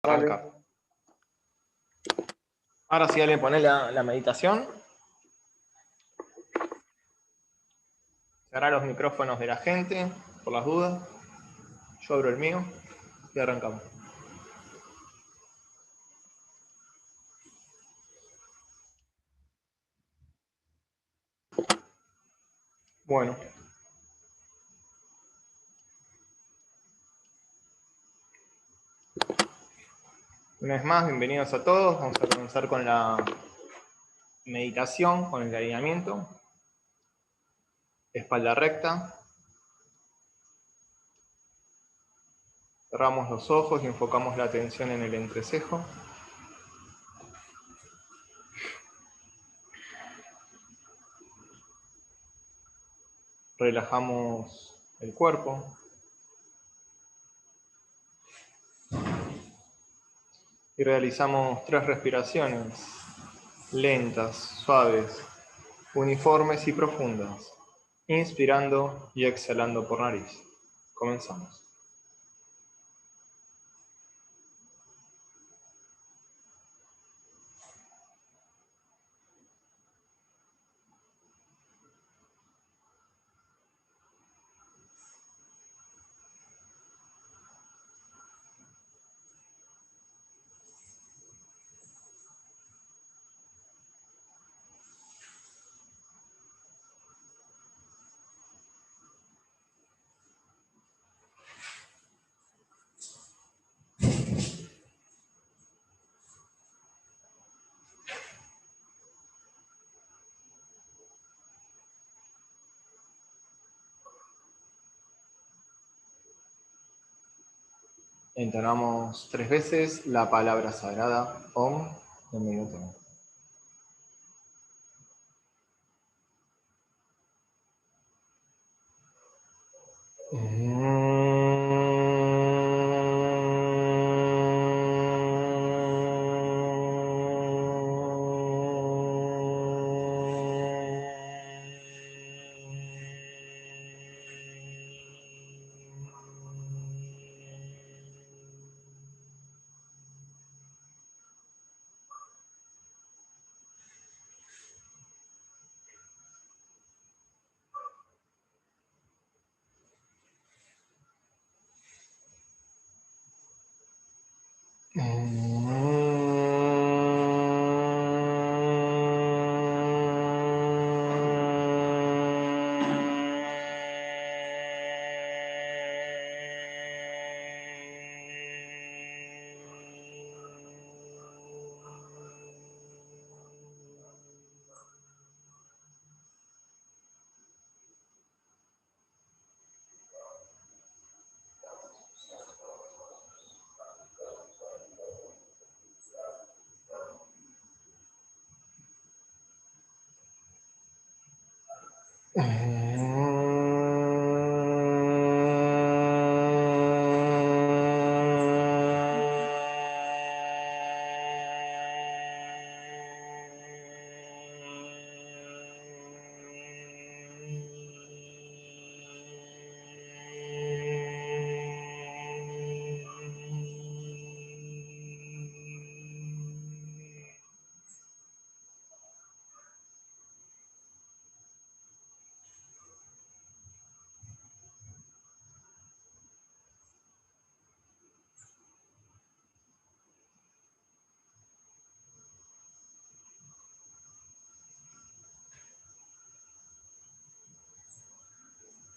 Arrancar. Ahora sí, le pone la meditación. Cerrar los micrófonos de la gente, por las dudas. Yo abro el mío y arrancamos. Bueno. Una vez más, bienvenidos a todos. Vamos a comenzar con la meditación, con el alineamiento. Espalda recta. Cerramos los ojos y enfocamos la atención en el entrecejo. Relajamos el cuerpo. Y realizamos 3 respiraciones lentas, suaves, uniformes y profundas, inspirando y exhalando por nariz. Comenzamos. Entonamos 3 veces la palabra sagrada Om en minuto.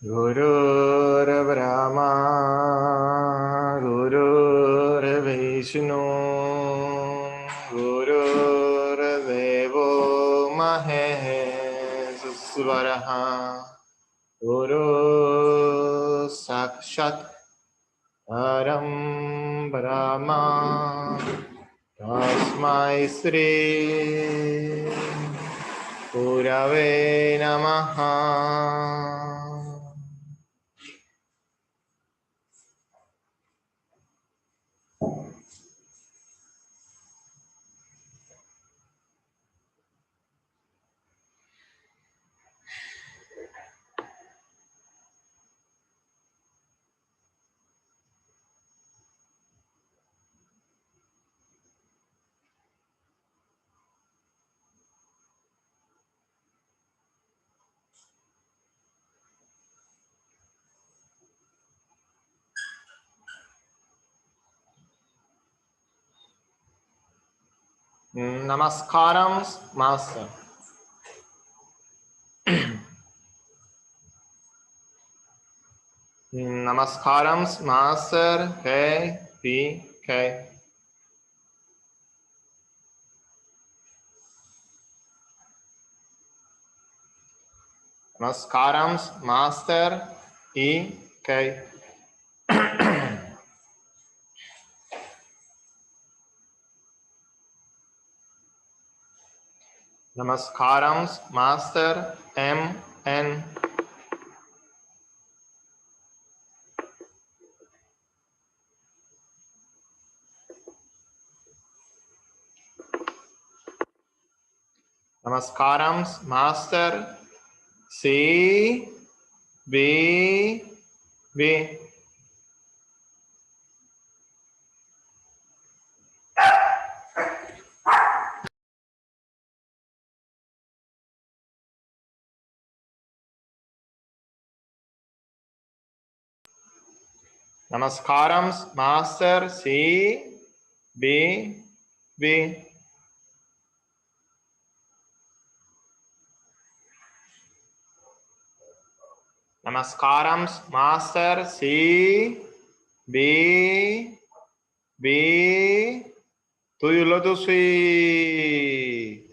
Gurur Brahma, Gurur Vishnu, Gurur Devo Maheshwaraha, Guru Sakshat Param Brahma, Tasmai Sri Gurave Namaha. Namaskaram, master. Namaskaram, master. K. Namaskaram, master. K. Namaskaram, master. N. Namaskaram, master. B. Namaskaram, master. B. Namaskaram, master. B. To your lotus feet.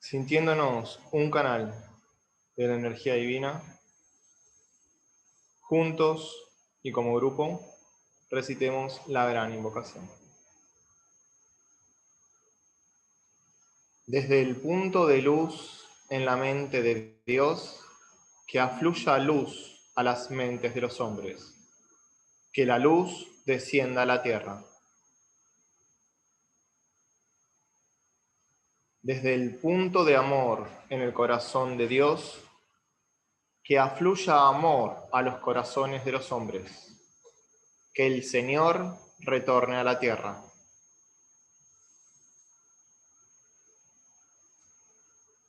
sintiéndonos un canal de la energía divina, juntos y como grupo, recitemos la gran invocación. Desde el punto de luz en la mente de Dios, que afluya luz a las mentes de los hombres, que la luz descienda a la tierra. Desde el punto de amor en el corazón de Dios, que afluya amor a los corazones de los hombres, que el Señor retorne a la tierra.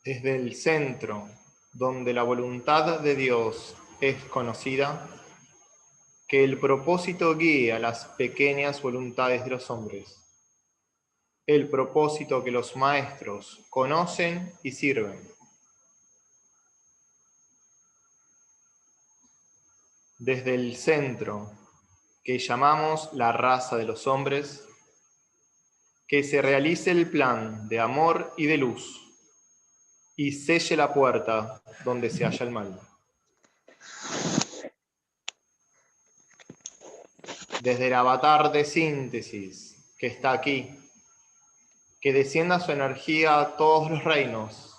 Desde el centro, donde la voluntad de Dios es conocida, que el propósito guíe a las pequeñas voluntades de los hombres, el propósito que los maestros conocen y sirven. Desde el centro, que llamamos la raza de los hombres, que se realice el plan de amor y de luz, y selle la puerta donde se halla el mal. Desde el avatar de síntesis que está aquí, que descienda su energía a todos los reinos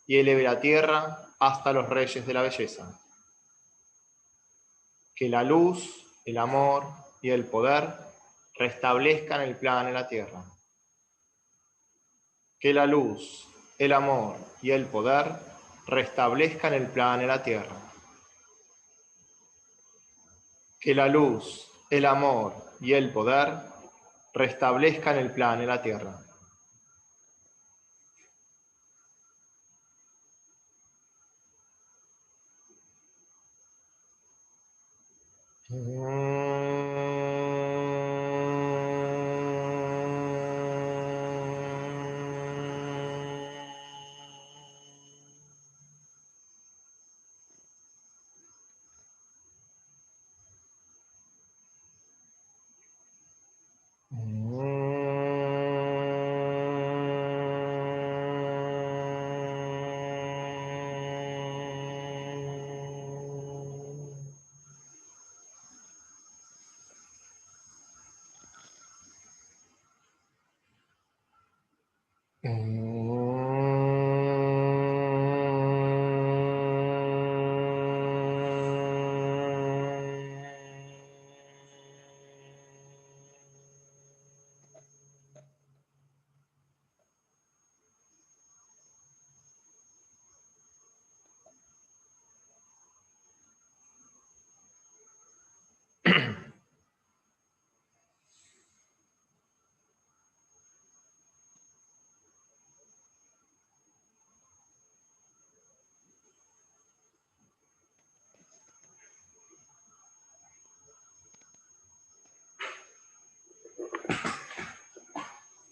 y eleve la tierra hasta los reyes de la belleza. Que la luz, el amor y el poder restablezcan el plan en la tierra. Que la luz, el amor y el poder restablezcan el plan en la tierra. Que la luz, el amor y el poder restablezcan el plan en la tierra.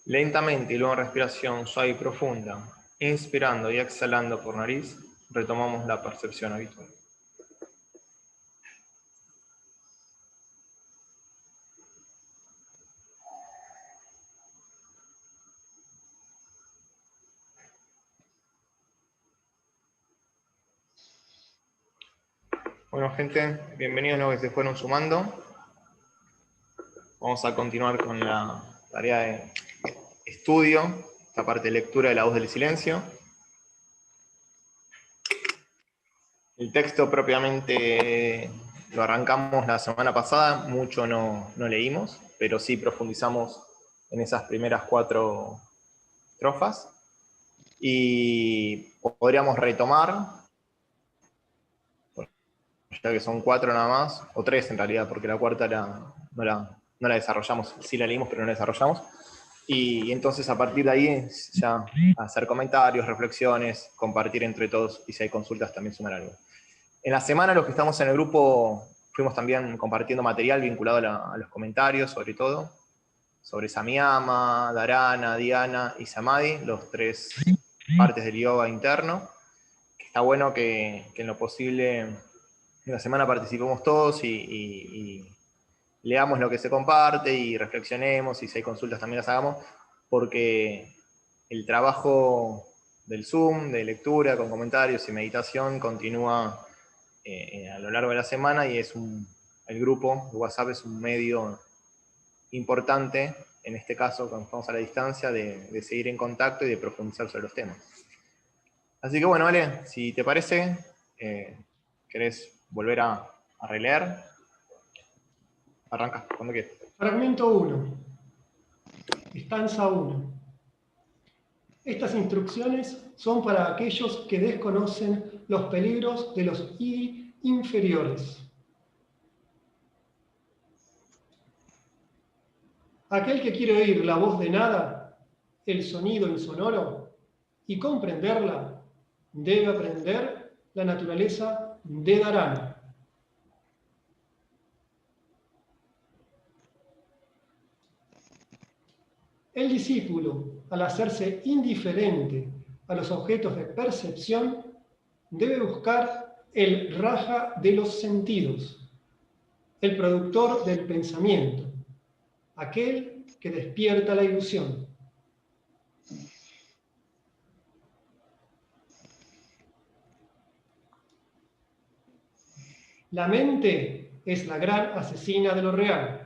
Lentamente y luego respiración suave y profunda, inspirando y exhalando por nariz, retomamos la percepción habitual. Bueno, gente, bienvenidos a los que se fueron sumando. Vamos a continuar con la tarea de estudio, esta parte de lectura de la voz del silencio. El texto propiamente lo arrancamos la semana pasada, mucho no leímos, pero sí profundizamos en esas primeras 4 estrofas. Y podríamos retomar, ya que son 4 nada más, o 3 en realidad, porque la cuarta no la desarrollamos, sí la leímos, pero no la desarrollamos. Y entonces a partir de ahí ya hacer comentarios, reflexiones, compartir entre todos, y si hay consultas también sumar algo. En la semana los que estamos en el grupo fuimos también compartiendo material vinculado a los comentarios, sobre todo, sobre Samyama, Dharana, Dhyana y Samadhi, los 3 partes del yoga interno. Está bueno que en lo posible en la semana participemos todos y leamos lo que se comparte y reflexionemos, y si hay consultas también las hagamos, porque el trabajo del Zoom, de lectura, con comentarios y meditación, continúa a lo largo de la semana y el grupo de WhatsApp es un medio importante, en este caso, cuando estamos a la distancia, de seguir en contacto y de profundizar sobre los temas. Así que bueno, Ale, si te parece, ¿querés volver a releer? Arranca, cuando quieras. Fragmento 1. Estanza 1. Estas instrucciones son para aquellos que desconocen los peligros de los inferiores. Aquel que quiere oír la voz de nada, el sonido insonoro, y comprenderla, debe aprender la naturaleza de Dharana. El discípulo, al hacerse indiferente a los objetos de percepción, debe buscar el raja de los sentidos, el productor del pensamiento, aquel que despierta la ilusión. La mente es la gran asesina de lo real.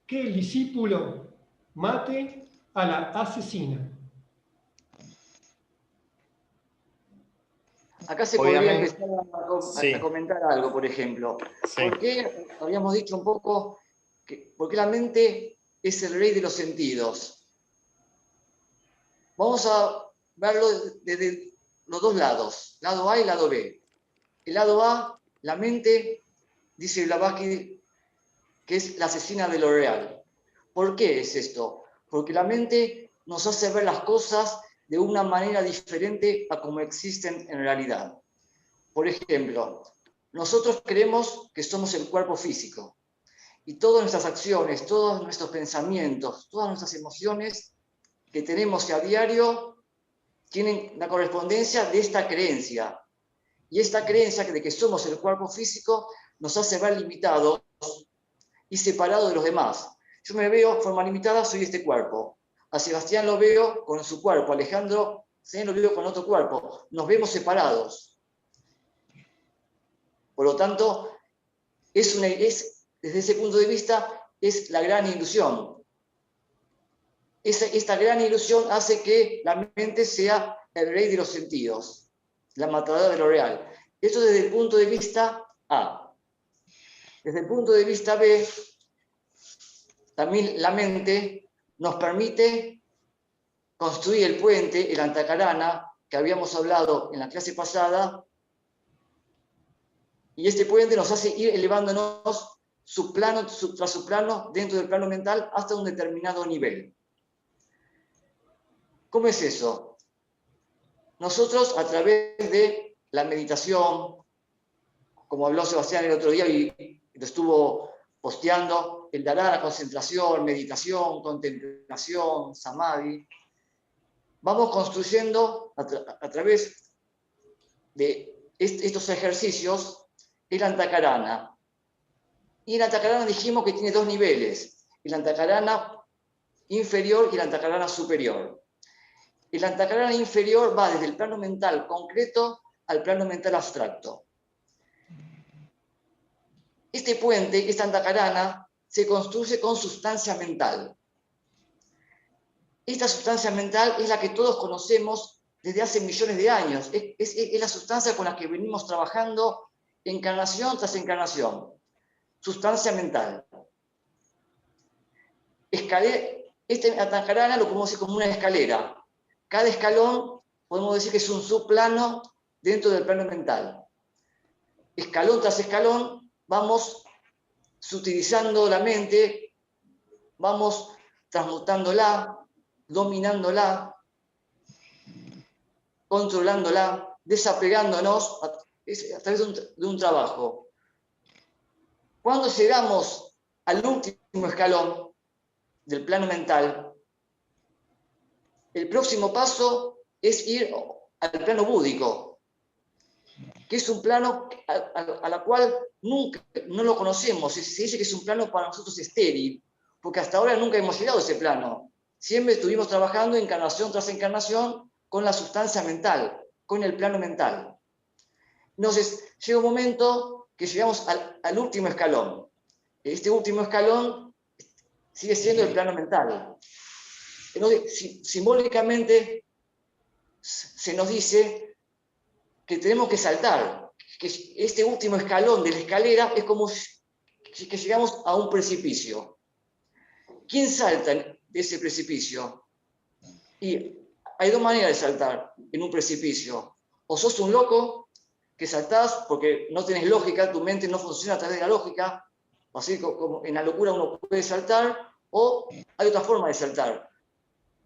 Que el discípulo mate a la asesina. Acá se podría empezar a comentar algo, por ejemplo. Sí. ¿Por qué, habíamos dicho un poco, por qué la mente es el rey de los sentidos? Vamos a verlo desde los dos lados, lado A y lado B. El lado A, la mente, dice Blavatsky, que es la asesina de lo real. ¿Por qué es esto? Porque la mente nos hace ver las cosas de una manera diferente a como existen en realidad. Por ejemplo, nosotros creemos que somos el cuerpo físico y todas nuestras acciones, todos nuestros pensamientos, todas nuestras emociones que tenemos a diario tienen la correspondencia de esta creencia. Y esta creencia de que somos el cuerpo físico nos hace ver limitados y separados de los demás. Yo me veo de forma limitada, soy este cuerpo. A Sebastián lo veo con su cuerpo, a Alejandro lo veo con otro cuerpo. Nos vemos separados. Por lo tanto, desde ese punto de vista, es la gran ilusión. Esta gran ilusión hace que la mente sea el rey de los sentidos, la matadora de lo real. Esto desde el punto de vista A. Desde el punto de vista B, también la mente nos permite construir el puente, el Antakarana, que habíamos hablado en la clase pasada, y este puente nos hace ir elevándonos tras su plano, dentro del plano mental, hasta un determinado nivel. ¿Cómo es eso? Nosotros, a través de la meditación, como habló Sebastián el otro día y lo estuvo posteando, el dharana, concentración, meditación, contemplación, samadhi, vamos construyendo a través de estos ejercicios el Antakarana. Y el Antakarana dijimos que tiene dos niveles, el Antakarana inferior y el Antakarana superior. El Antakarana inferior va desde el plano mental concreto al plano mental abstracto. Este puente, esta Antakarana, se construye con sustancia mental. Esta sustancia mental es la que todos conocemos desde hace millones de años. Es la sustancia con la que venimos trabajando encarnación tras encarnación. Sustancia mental. Este Antakarana lo podemos decir como una escalera. Cada escalón podemos decir que es un subplano dentro del plano mental. Escalón tras escalón vamos sutilizando la mente, vamos transmutándola, dominándola, controlándola, desapegándonos a través de un trabajo. Cuando llegamos al último escalón del plano mental, el próximo paso es ir al plano búdico, que es un plano a la cual nunca no lo conocemos. Se dice que es un plano para nosotros estéril, porque hasta ahora nunca hemos llegado a ese plano. Siempre estuvimos trabajando encarnación tras encarnación con la sustancia mental, con el plano mental. Entonces, llega un momento que llegamos al último escalón. Este último escalón sigue siendo el plano mental. Entonces, simbólicamente se nos dice que tenemos que saltar, que este último escalón de la escalera es como que llegamos a un precipicio. ¿Quién salta de ese precipicio? Y hay dos maneras de saltar en un precipicio. O sos un loco que saltás porque no tenés lógica, tu mente no funciona a través de la lógica, así como en la locura uno puede saltar, o hay otra forma de saltar.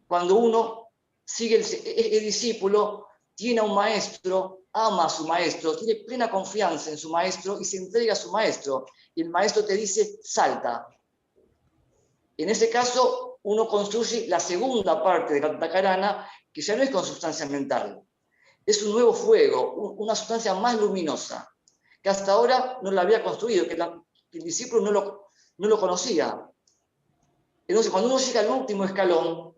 Cuando uno sigue el discípulo, tiene a un maestro, ama a su maestro, tiene plena confianza en su maestro y se entrega a su maestro. Y el maestro te dice, salta. En ese caso, uno construye la segunda parte de Kantakarana, que ya no es con sustancia mental. Es un nuevo fuego, una sustancia más luminosa, que hasta ahora no la había construido, que el discípulo no lo conocía. Entonces, cuando uno llega al último escalón,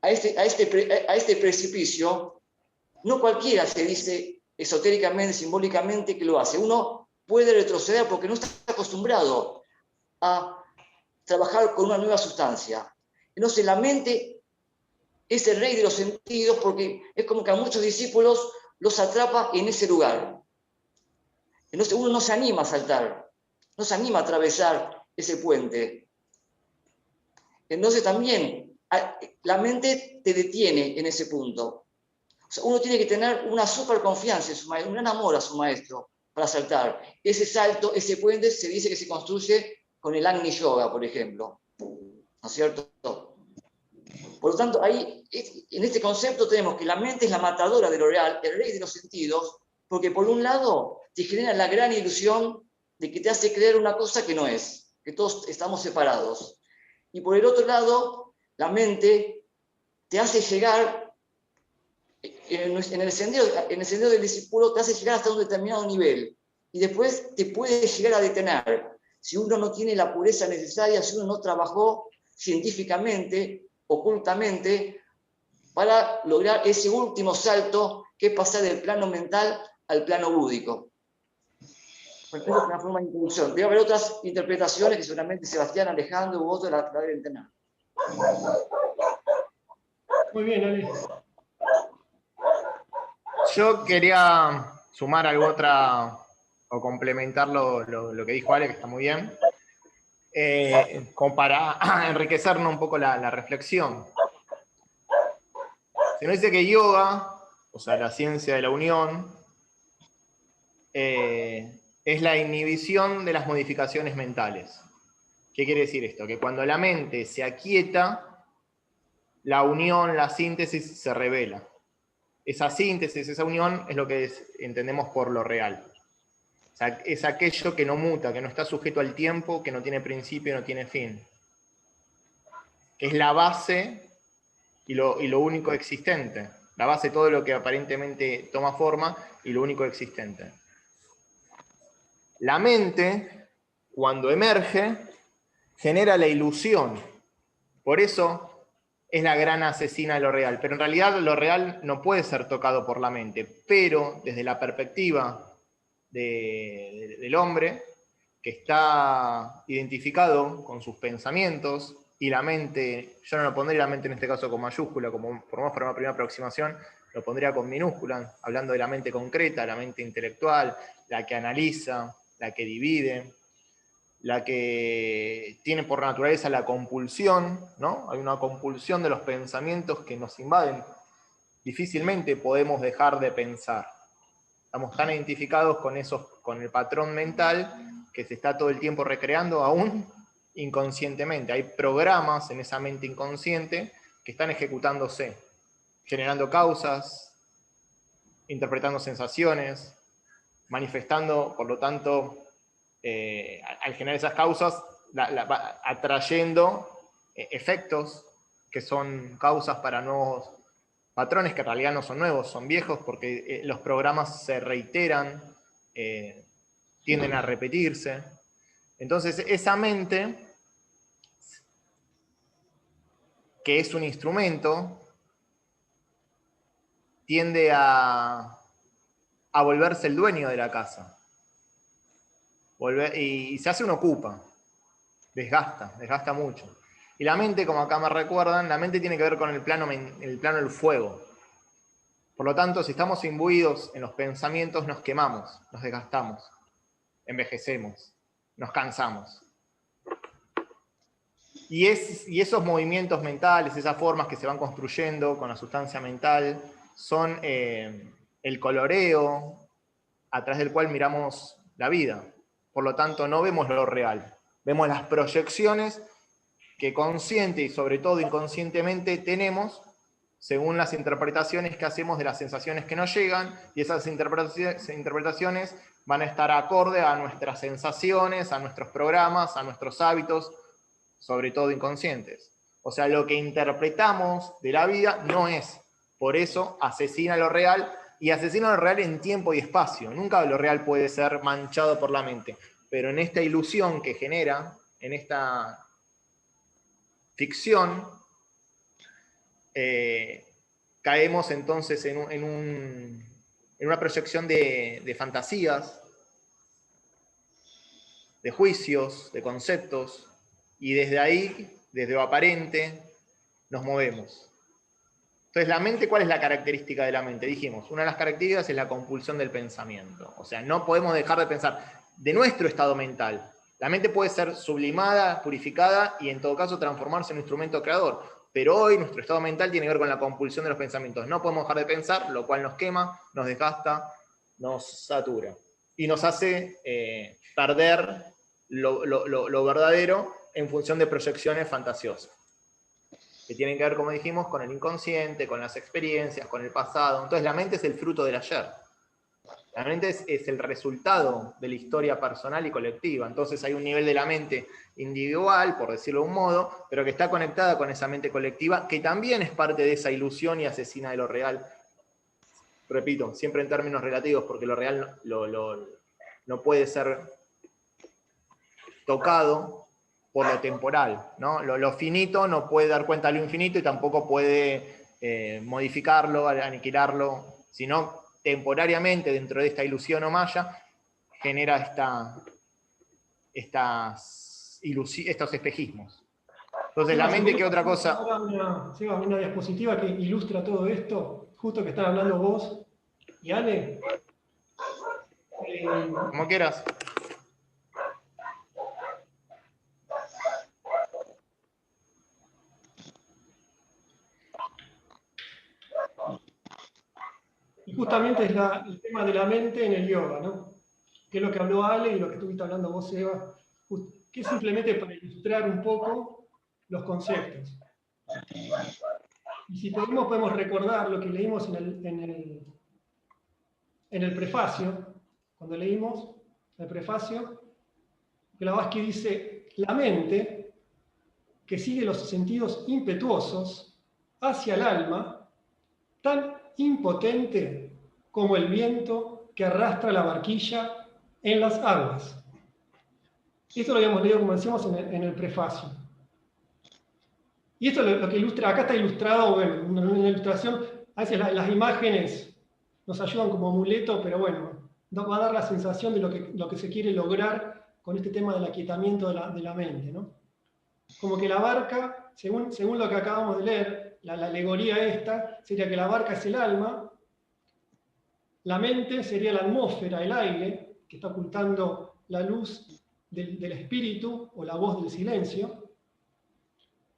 a este precipicio, no cualquiera se dice esotéricamente, simbólicamente que lo hace. Uno puede retroceder porque no está acostumbrado a trabajar con una nueva sustancia. Entonces la mente es el rey de los sentidos porque es como que a muchos discípulos los atrapa en ese lugar. Entonces uno no se anima a saltar, no se anima a atravesar ese puente. Entonces también la mente te detiene en ese punto. O sea, uno tiene que tener una super confianza en su maestro, un gran amor a su maestro para saltar. Ese salto, ese puente, se dice que se construye con el Agni Yoga, por ejemplo. ¿No es cierto? Por lo tanto, ahí, en este concepto tenemos que la mente es la matadora de lo real, el rey de los sentidos, porque por un lado te genera la gran ilusión de que te hace creer una cosa que no es, que todos estamos separados. Y por el otro lado, la mente te hace llegar, en el sendero del discípulo, te hace llegar hasta un determinado nivel. Y después te puede llegar a detener. Si uno no tiene la pureza necesaria, si uno no trabajó científicamente, ocultamente, para lograr ese último salto que es pasar del plano mental al plano búdico. Bueno, esa es una forma de introducción. Debe haber otras interpretaciones que seguramente Sebastián, Alejandro u otros la deben tener. Muy bien, Ale. Yo quería sumar algo otra o complementar lo que dijo Ale, que está muy bien, como para enriquecernos un poco la reflexión. Se nos dice que yoga, o sea, la ciencia de la unión, es la inhibición de las modificaciones mentales. ¿Qué quiere decir esto? Que cuando la mente se aquieta, la unión, la síntesis se revela. Esa síntesis, esa unión es lo que entendemos por lo real. O sea, es aquello que no muta, que no está sujeto al tiempo, que no tiene principio, no tiene fin. Es la base y lo único existente. La base de todo lo que aparentemente toma forma y lo único existente. La mente, cuando emerge, genera la ilusión. Por eso es la gran asesina de lo real. Pero en realidad lo real no puede ser tocado por la mente. Pero desde la perspectiva del hombre, que está identificado con sus pensamientos, y la mente, yo no lo pondría la mente en este caso con mayúscula, como formamos para una primera aproximación, lo pondría con minúscula, hablando de la mente concreta, la mente intelectual, la que analiza, la que divide, la que tiene por naturaleza la compulsión, ¿no? Hay una compulsión de los pensamientos que nos invaden. Difícilmente podemos dejar de pensar. Estamos tan identificados con el patrón mental que se está todo el tiempo recreando aún inconscientemente. Hay programas en esa mente inconsciente que están ejecutándose, generando causas, interpretando sensaciones, manifestando, por lo tanto, al generar esas causas, atrayendo efectos que son causas para nuevos patrones que en realidad no son nuevos, son viejos porque los programas se reiteran, tienden a repetirse. Entonces, esa mente, que es un instrumento, tiende a volverse el dueño de la casa. Y se hace un ocupa, desgasta mucho. Y la mente, como acá me recuerdan, la mente tiene que ver con el plano del fuego. Por lo tanto, si estamos imbuidos en los pensamientos, nos quemamos, nos desgastamos, envejecemos, nos cansamos. Y esos movimientos mentales, esas formas que se van construyendo con la sustancia mental, son el coloreo a través del cual miramos la vida. Por lo tanto, no vemos lo real, vemos las proyecciones que consciente y sobre todo inconscientemente tenemos según las interpretaciones que hacemos de las sensaciones que nos llegan, y esas interpretaciones van a estar acorde a nuestras sensaciones, a nuestros programas, a nuestros hábitos, sobre todo inconscientes. O sea, lo que interpretamos de la vida no es. Por eso asesina lo real, y asesina lo real en tiempo y espacio. Nunca lo real puede ser manchado por la mente. Pero en esta ilusión que genera, en esta ficción, caemos entonces en una proyección de fantasías, de juicios, de conceptos, y desde ahí, desde lo aparente, nos movemos. Entonces, la mente, ¿cuál es la característica de la mente? Dijimos, una de las características es la compulsión del pensamiento. O sea, no podemos dejar de pensar de nuestro estado mental. La mente puede ser sublimada, purificada y en todo caso transformarse en un instrumento creador. Pero hoy nuestro estado mental tiene que ver con la compulsión de los pensamientos. No podemos dejar de pensar, lo cual nos quema, nos desgasta, nos satura. Y nos hace perder lo verdadero en función de proyecciones fantasiosas, que tienen que ver, como dijimos, con el inconsciente, con las experiencias, con el pasado. Entonces la mente es el fruto del ayer. La mente es el resultado de la historia personal y colectiva. Entonces hay un nivel de la mente individual, por decirlo de un modo, pero que está conectada con esa mente colectiva, que también es parte de esa ilusión y asesina de lo real. Repito, siempre en términos relativos, porque lo real no puede ser tocado por lo temporal, ¿no? Lo finito no puede dar cuenta de lo infinito y tampoco puede modificarlo, aniquilarlo, sino temporariamente dentro de esta ilusión o malla genera estos espejismos. Entonces la mente, ¿qué otra cosa? Ahora una diapositiva que ilustra todo esto, justo que están hablando vos y Ale. Como quieras. Y justamente es el tema de la mente en el yoga, ¿no? Que es lo que habló Ale y lo que estuviste hablando vos, Eva, que es simplemente para ilustrar un poco los conceptos. Y si podemos recordar lo que leímos en el prefacio, cuando leímos el prefacio, Blavatsky dice, la mente, que sigue los sentidos impetuosos hacia el alma, tan impotente como el viento que arrastra la barquilla en las aguas. Esto lo habíamos leído, como decíamos, en el prefacio. Y esto lo que ilustra, acá está ilustrado, bueno, una ilustración, a veces las imágenes nos ayudan como amuleto, pero bueno, va a dar la sensación de lo que se quiere lograr con este tema del aquietamiento de la mente, ¿no? Como que la barca, según lo que acabamos de leer, la alegoría esta, sería que la barca es el alma, la mente sería la atmósfera, el aire, que está ocultando la luz del espíritu o la voz del silencio.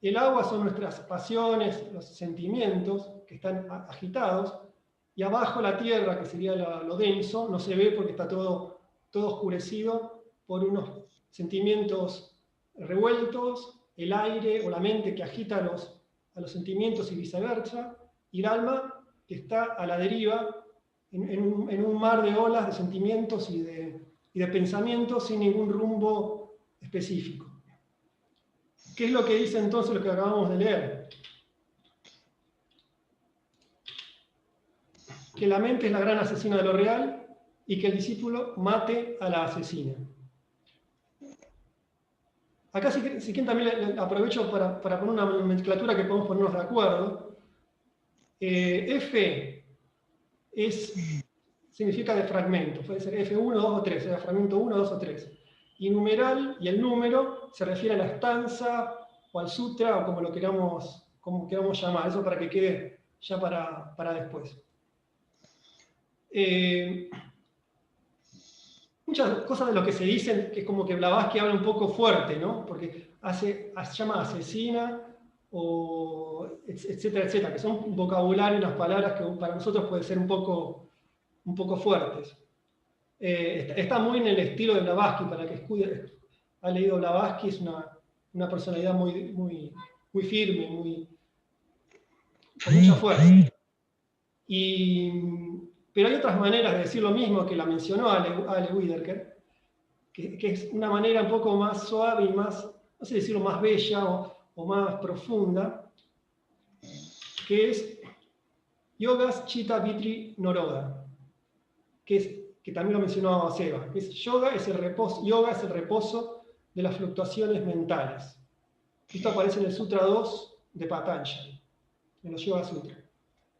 El agua son nuestras pasiones, los sentimientos que están agitados, y abajo la tierra, que sería lo denso, no se ve porque está todo oscurecido por unos sentimientos revueltos, el aire o la mente que agita a los sentimientos y viceversa, y el alma que está a la deriva en un mar de olas de sentimientos y de pensamientos sin ningún rumbo específico. ¿Qué es lo que dice entonces lo que acabamos de leer? Que la mente es la gran asesina de lo real y que el discípulo mate a la asesina. Acá si quieren también aprovecho para poner una nomenclatura que podemos ponernos de acuerdo. F significa de fragmento, puede ser F1, 2 o 3, sea fragmento 1, 2 o 3. Y numeral, y el número, se refiere a la estanza o al sutra, o como queramos llamar, eso para que quede ya para después. Muchas cosas de lo que se dicen, que es como que Blavatsky habla un poco fuerte, ¿no? Porque llama asesina, o etcétera, etcétera, que son un vocabulario y unas palabras que para nosotros pueden ser un poco fuertes. Está muy en el estilo de Blavatsky, para que ha leído Blavatsky, es una personalidad muy firme, con mucha fuerza. Pero hay otras maneras de decir lo mismo que la mencionó Ale Wiederkehr, que es una manera un poco más suave y más, no sé decirlo, más bella o más profunda, que es Yogas Chitta Vitri Noroda, que también lo mencionó Seba, que es yoga es el reposo de las fluctuaciones mentales. Esto aparece en el Sutra 2 de Patanjali, en los Yoga Sutra.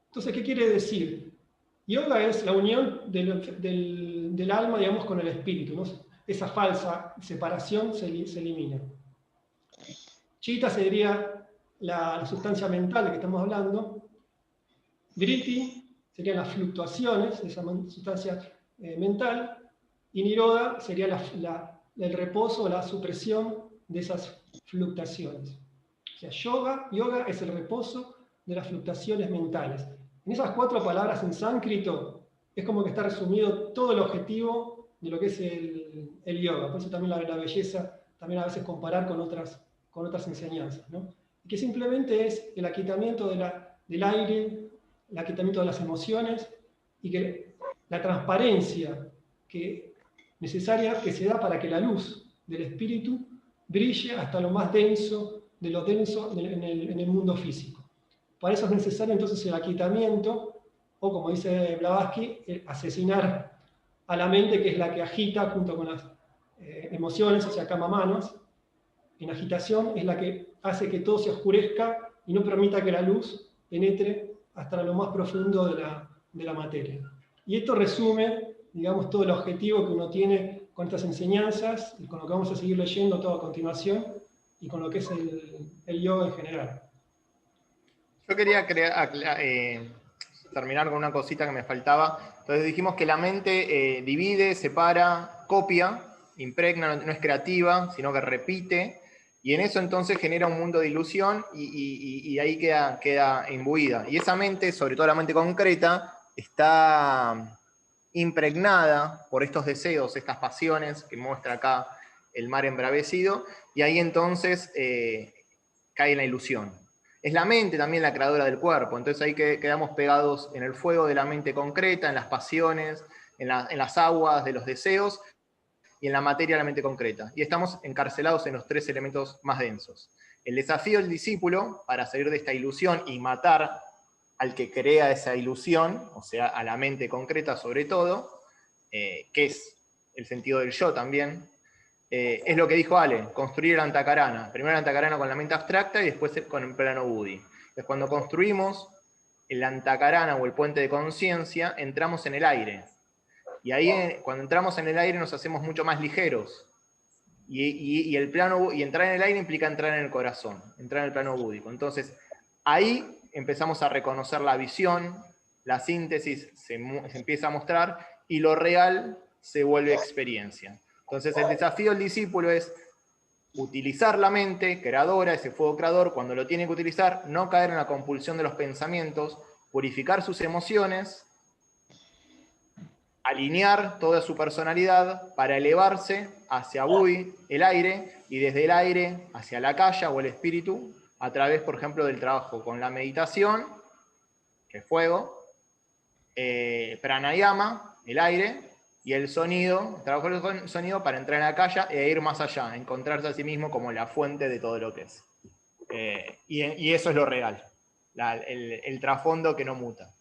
Entonces, ¿qué quiere decir? Yoga es la unión del alma, digamos, con el espíritu, ¿no? Esa falsa separación se elimina. Chitta sería la sustancia mental de que estamos hablando. Vritti serían las fluctuaciones de esa sustancia mental. Y Niroda sería el reposo o la supresión de esas fluctuaciones. O sea, yoga es el reposo de las fluctuaciones mentales. En esas 4 palabras en sánscrito es como que está resumido todo el objetivo de lo que es el yoga. Por eso también la belleza, también a veces comparar con otras enseñanzas, ¿no? Que simplemente es el aquietamiento del aire, el aquietamiento de las emociones, y que la transparencia necesaria que se da para que la luz del espíritu brille hasta lo más denso de lo denso en el mundo físico. Para eso es necesario entonces el aquietamiento, o como dice Blavatsky, asesinar a la mente, que es la que agita junto con las emociones, o sea, kama-manas. En agitación es la que hace que todo se oscurezca y no permita que la luz penetre hasta lo más profundo de la materia. Y esto resume, digamos, todo el objetivo que uno tiene con estas enseñanzas y con lo que vamos a seguir leyendo todo a continuación y con lo que es el yoga en general. Yo quería terminar con una cosita que me faltaba. Entonces dijimos que la mente divide, separa, copia, impregna, no es creativa, sino que repite, y en eso entonces genera un mundo de ilusión y ahí queda imbuida. Y esa mente, sobre todo la mente concreta, está impregnada por estos deseos, estas pasiones que muestra acá el mar embravecido, y ahí entonces cae la ilusión. Es la mente también la creadora del cuerpo, entonces ahí quedamos pegados en el fuego de la mente concreta, en las pasiones, en las aguas de los deseos y en la materia de la mente concreta. Y estamos encarcelados en los 3 elementos más densos. El desafío del discípulo para salir de esta ilusión y matar al que crea esa ilusión, o sea, a la mente concreta sobre todo, que es el sentido del yo también, es lo que dijo Ale, construir el Antakarana. Primero el Antakarana con la mente abstracta y después con el plano Buddhi. Entonces, cuando construimos el Antakarana o el puente de conciencia, entramos en el aire. Y ahí, cuando entramos en el aire, nos hacemos mucho más ligeros. Y entrar en el aire implica entrar en el corazón, entrar en el plano búdico. Entonces, ahí empezamos a reconocer la visión, la síntesis se empieza a mostrar y lo real se vuelve experiencia. Entonces, el desafío del discípulo es utilizar la mente creadora, ese fuego creador, cuando lo tiene que utilizar, no caer en la compulsión de los pensamientos, purificar sus emociones, alinear toda su personalidad para elevarse hacia Buddhi, el aire, y desde el aire hacia la kaya o el espíritu, a través, por ejemplo, del trabajo con la meditación, que es fuego, pranayama, el aire, y el sonido, el trabajo del sonido para entrar en la kaya e ir más allá, encontrarse a sí mismo como la fuente de todo lo que es. Y eso es lo real, el trasfondo que no muta.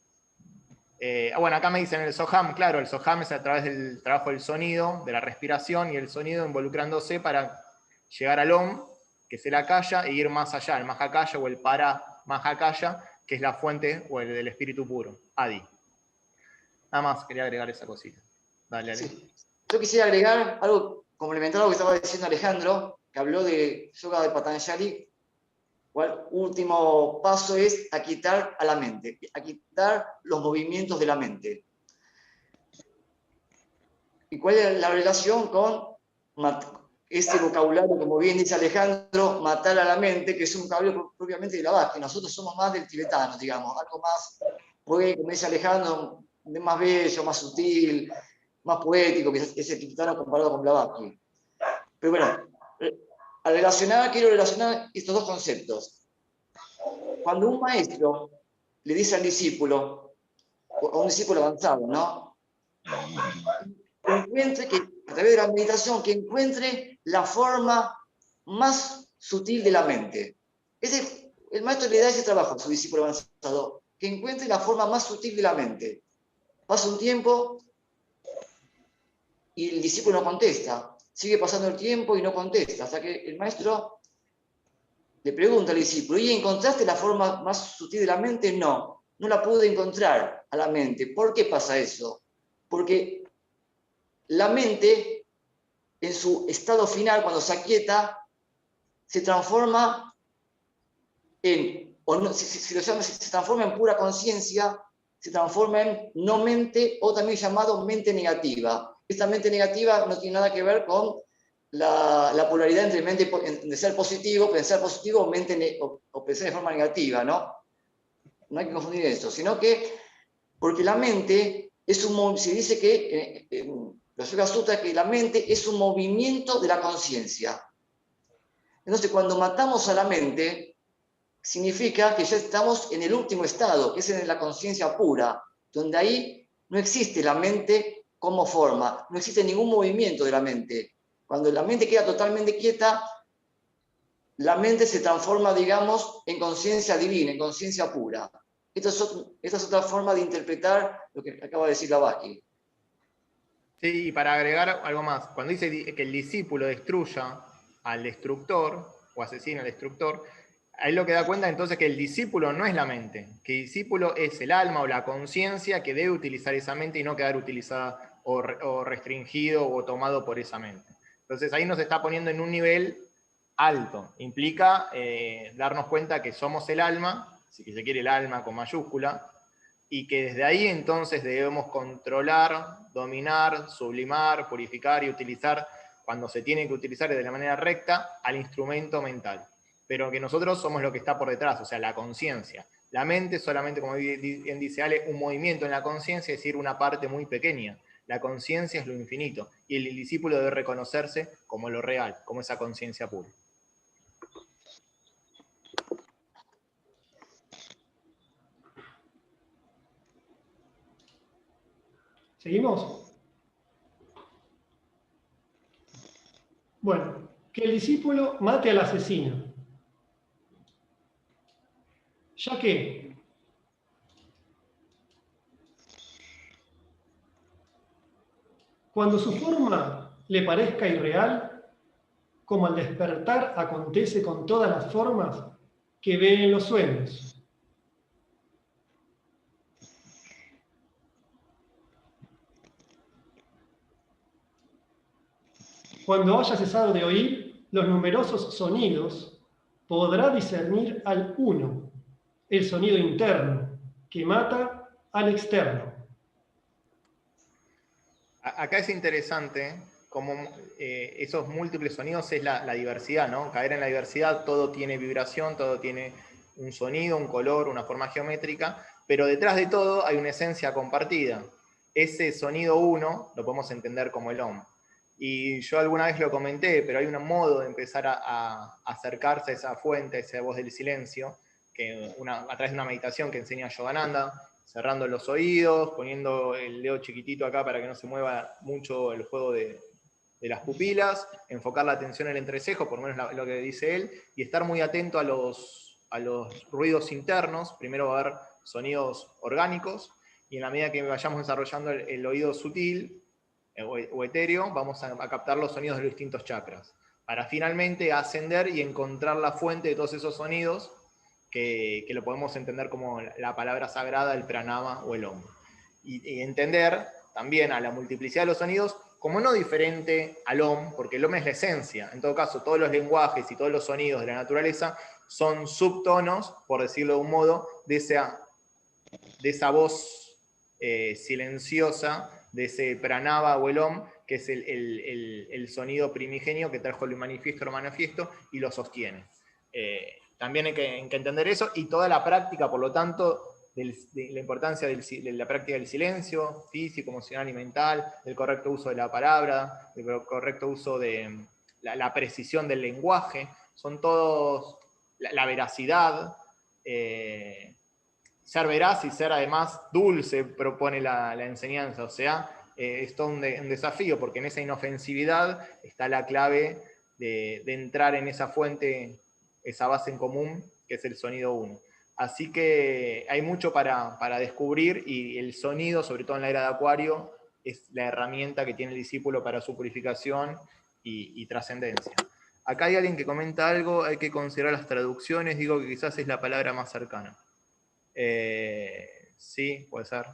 Bueno, acá me dicen el Soham, claro, el Soham es a través del trabajo del sonido, de la respiración y el sonido involucrándose para llegar al Om, que es el Akaya, e ir más allá, el Mahakaya o el Para Mahakaya, que es la fuente o el del espíritu puro, Adi. Nada más quería agregar esa cosita. Dale, Ale. Sí. Yo quisiera agregar algo complementar a lo que estaba diciendo Alejandro, que habló de yoga de Patanjali. El último paso es aquietar a la mente, aquietar los movimientos de la mente. ¿Y cuál es la relación con este vocabulario, como bien dice Alejandro, matar a la mente, que es un vocabulario propiamente de Blavatsky? Nosotros somos más del tibetano, digamos, algo más, como dice Alejandro, más bello, más sutil, más poético que ese tibetano comparado con Blavatsky. Pero bueno, quiero relacionar estos dos conceptos. Cuando un maestro le dice al discípulo, o a un discípulo avanzado, ¿no? Encuentre que, a través de la meditación, que encuentre la forma más sutil de la mente. El maestro le da ese trabajo a su discípulo avanzado, que encuentre la forma más sutil de la mente. Pasa un tiempo y el discípulo no contesta. Sigue pasando el tiempo y no contesta, hasta que el maestro le pregunta al discípulo, ¿y encontraste la forma más sutil de la mente? No, no la pude encontrar a la mente. ¿Por qué pasa eso? Porque la mente, en su estado final, cuando se aquieta, se transforma en, o no, se transforma en pura conciencia, se transforma en no mente, o también llamado mente negativa. Esta mente negativa no tiene nada que ver con la polaridad entre mente de ser positivo, pensar positivo o pensar de forma negativa, ¿no? No hay que confundir eso, sino que, porque la mente se dice que en los Yoga Sutras que la mente es un movimiento de la conciencia. Entonces, cuando matamos a la mente, significa que ya estamos en el último estado, que es en la conciencia pura, donde ahí no existe la mente como forma, no existe ningún movimiento de la mente. Cuando la mente queda totalmente quieta, la mente se transforma, digamos, en conciencia divina, en conciencia pura. Esta es otra forma de interpretar lo que acaba de decir Blavatsky. Sí, y para agregar algo más, cuando dice que el discípulo destruya al destructor, o asesina al destructor, ahí lo que da cuenta entonces que el discípulo no es la mente, que el discípulo es el alma o la conciencia que debe utilizar esa mente y no quedar utilizada o restringido o tomado por esa mente. Entonces ahí nos está poniendo en un nivel alto. Implica darnos cuenta que somos el alma, si se quiere el alma con mayúscula, y que desde ahí entonces debemos controlar, dominar, sublimar, purificar y utilizar, cuando se tiene que utilizar de la manera recta, al instrumento mental. Pero que nosotros somos lo que está por detrás, o sea, la conciencia. La mente solamente, como bien dice Ale, un movimiento en la conciencia, es decir, una parte muy pequeña. La conciencia es lo infinito, y el discípulo debe reconocerse como lo real, como esa conciencia pura. ¿Seguimos? Bueno, que el discípulo mate al asesino, ya que cuando su forma le parezca irreal, como al despertar acontece con todas las formas que ve en los sueños. Cuando haya cesado de oír los numerosos sonidos, podrá discernir al uno, el sonido interno, que mata al externo. Acá es interesante cómo esos múltiples sonidos es la diversidad, ¿no? Caer en la diversidad, todo tiene vibración, todo tiene un sonido, un color, una forma geométrica, pero detrás de todo hay una esencia compartida. Ese sonido uno lo podemos entender como el Om. Y yo alguna vez lo comenté, pero hay un modo de empezar a acercarse a esa fuente, a esa voz del silencio, que a través de una meditación que enseña Yogananda, cerrando los oídos, poniendo el dedo chiquitito acá para que no se mueva mucho el juego de las pupilas, enfocar la atención en el entrecejo, por lo menos lo que dice él, y estar muy atento a los ruidos internos. Primero va a haber sonidos orgánicos, y en la medida que vayamos desarrollando el oído sutil o etéreo, vamos a captar los sonidos de los distintos chakras. para finalmente ascender y encontrar la fuente de todos esos sonidos que lo podemos entender como la palabra sagrada, el pranama o el om. Y entender también a la multiplicidad de los sonidos como no diferente al om, porque el om es la esencia. En todo caso, todos los lenguajes y todos los sonidos de la naturaleza son subtonos, por decirlo de un modo, de esa voz silenciosa, de ese pranava o el om, que es el sonido primigenio que trajo el manifiesto y lo sostiene. También hay que entender eso, y toda la práctica, por lo tanto, de la importancia de la práctica del silencio, físico, emocional y mental, del correcto uso de la palabra, del correcto uso de la precisión del lenguaje, son todos la veracidad, ser veraz y ser además dulce, propone la enseñanza, o sea, es todo un desafío, porque en esa inofensividad está la clave de entrar en esa fuente, esa base en común, que es el sonido uno. Así que hay mucho para descubrir, y el sonido, sobre todo en la era de Acuario, es la herramienta que tiene el discípulo para su purificación y trascendencia. Acá hay alguien que comenta algo, hay que considerar las traducciones, digo que quizás es la palabra más cercana. Sí, puede ser.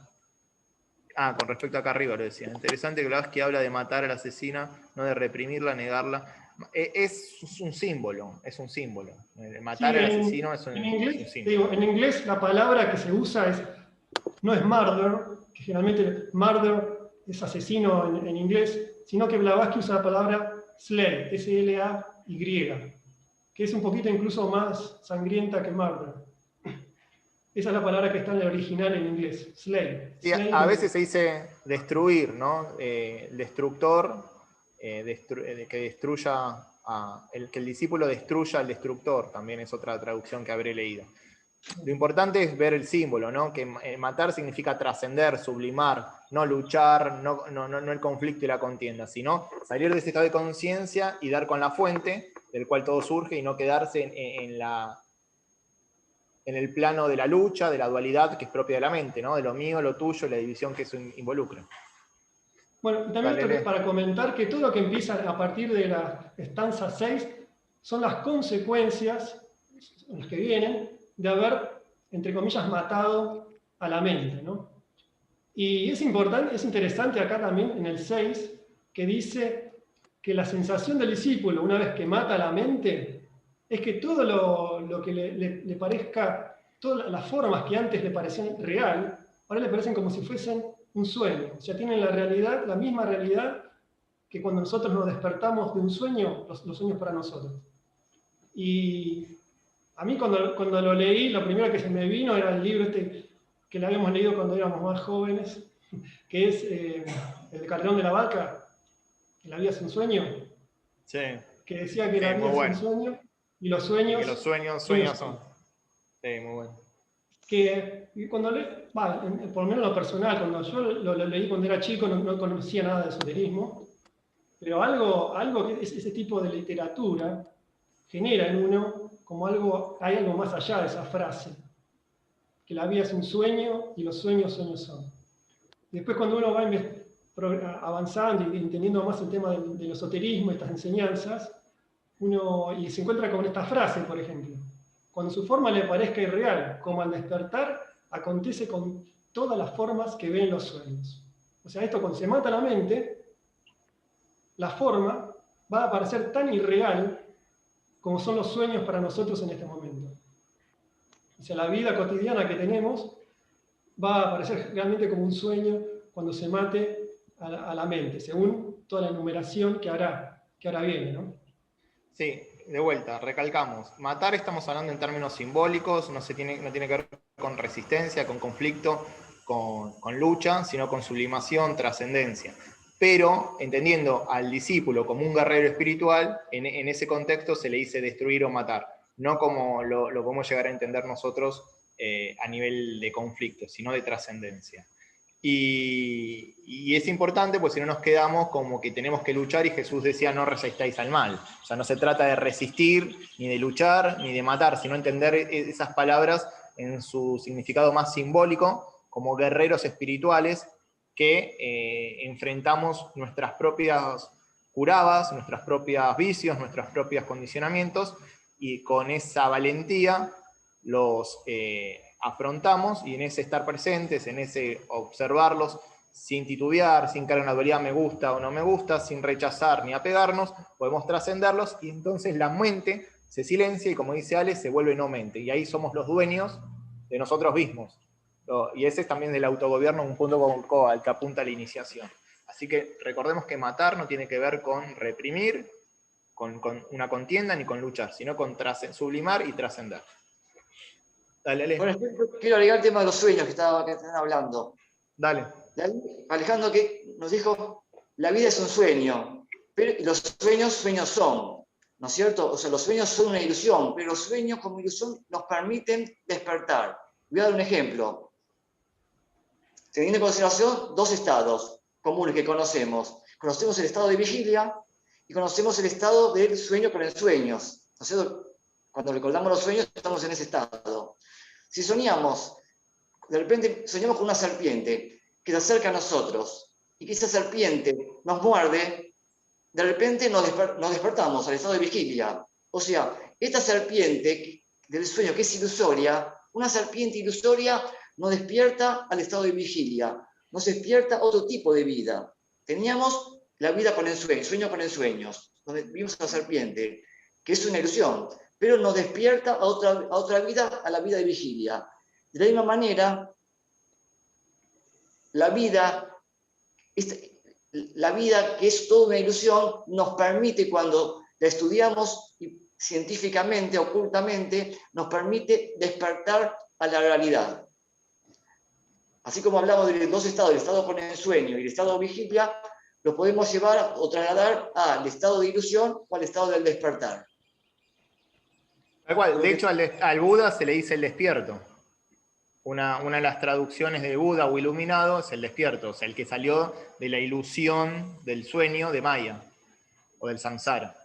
Con respecto acá arriba lo decía. Interesante que Blavatsky habla de matar a la asesina, no de reprimirla, negarla. Es un símbolo, es un símbolo. Matar Sí, al asesino es un inglés, símbolo. digo, en inglés la palabra que se usa no es murder, que generalmente murder es asesino en inglés, sino que Blavatsky usa la palabra slay, S-L-A-Y, que es un poquito incluso más sangrienta que murder. Esa es la palabra que está en el original en inglés, slay. Sí, Slay a veces se dice destruir, ¿no? El destructor, que destruya, que el discípulo destruya al destructor, también es otra traducción que habré leído. Lo importante es ver el símbolo, ¿no? Que matar significa trascender, sublimar, no luchar, no el conflicto y la contienda, sino salir de ese estado de conciencia y dar con la fuente del cual todo surge, y no quedarse en el plano de la lucha, de la dualidad que es propia de la mente, ¿no? De lo mío, lo tuyo, la división que eso involucra. Bueno, y también esto para comentar que todo lo que empieza a partir de la estanza 6 son las consecuencias, las que vienen, de haber, entre comillas, matado a la mente, ¿no? Y es importante, es interesante acá también en el 6, que dice que la sensación del discípulo, una vez que mata a la mente, es que todo lo que le parezca, todas las formas que antes le parecían real, ahora le parecen como si fuesen un sueño. O sea, tienen la realidad, la misma realidad que cuando nosotros nos despertamos de un sueño, los sueños para nosotros. Y a mí cuando lo leí, lo primero que se me vino era el libro que lo habíamos leído cuando éramos más jóvenes, que es El de Calderón de la Vaca, que la vida es un sueño. Sí. Que decía que la vida es un sueño y los sueños... Y que los sueños son. Sí, muy bueno. Que cuando por lo menos en lo personal, cuando yo lo leí cuando era chico, no conocía nada de esoterismo, pero algo que ese tipo de literatura genera en uno como hay algo más allá de esa frase, que la vida es un sueño y los sueños son. Y después cuando uno va avanzando y entendiendo más el tema del esoterismo, estas enseñanzas, y se encuentra con esta frase, por ejemplo: cuando su forma le parezca irreal, como al despertar, acontece con todas las formas que ven los sueños. O sea, esto cuando se mata la mente, la forma va a parecer tan irreal como son los sueños para nosotros en este momento. O sea, la vida cotidiana que tenemos va a parecer realmente como un sueño cuando se mate a la mente, según toda la enumeración que ahora viene, ¿no? Sí, de vuelta, recalcamos. Matar estamos hablando en términos simbólicos, no tiene que ver con resistencia, con conflicto, con lucha, sino con sublimación, trascendencia. Pero entendiendo al discípulo como un guerrero espiritual, en ese contexto se le dice destruir o matar, no como lo podemos llegar a entender nosotros a nivel de conflicto, sino de trascendencia. Y es importante, pues si no nos quedamos como que tenemos que luchar, y Jesús decía: no resistáis al mal. O sea, no se trata de resistir, ni de luchar, ni de matar, sino entender esas palabras en su significado más simbólico, como guerreros espirituales que enfrentamos nuestras propias curadas, nuestros propios vicios, nuestros propios condicionamientos, y con esa valentía los afrontamos, y en ese estar presentes, en ese observarlos, sin titubear, sin caer en la dualidad me gusta o no me gusta, sin rechazar ni apegarnos, podemos trascenderlos, y entonces la mente se silencia y, como dice Ale, se vuelve no mente, y ahí somos los dueños de nosotros mismos. Y ese es también del autogobierno, un punto al que apunta la iniciación. Así que recordemos que matar no tiene que ver con reprimir, con una contienda, ni con luchar, sino con sublimar y trascender. Dale, Ale. Por ejemplo, quiero agregar el tema de los sueños que están hablando. Dale. Alejandro que nos dijo, la vida es un sueño, pero los sueños son, ¿no es cierto? O sea, los sueños son una ilusión, pero los sueños como ilusión nos permiten despertar. Voy a dar un ejemplo. Teniendo en consideración dos estados comunes que conocemos. Conocemos el estado de vigilia y conocemos el estado del sueño con ensueños. ¿No es cierto? Cuando recordamos los sueños estamos en ese estado. Si soñamos, de repente soñamos con una serpiente que se acerca a nosotros y que esa serpiente nos muerde, de repente nos despertamos al estado de vigilia. O sea, esta serpiente del sueño que es ilusoria, una serpiente ilusoria nos despierta al estado de vigilia, nos despierta otro tipo de vida. Teníamos la vida con ensueños, sueño con ensueños, donde vimos a la serpiente, que es una ilusión, pero nos despierta a otra vida, a la vida de vigilia. De la misma manera, la vida que es toda una ilusión nos permite, cuando la estudiamos científicamente, ocultamente, nos permite despertar a la realidad. Así como hablamos de los dos estados, el estado con ensueño y el estado de vigilia, lo podemos llevar o trasladar al estado de ilusión o al estado del despertar. Tal cual. De hecho, al Buda se le dice el despierto. Una de las traducciones de Buda o iluminado es el despierto, o sea, el que salió de la ilusión del sueño de Maya o del samsara.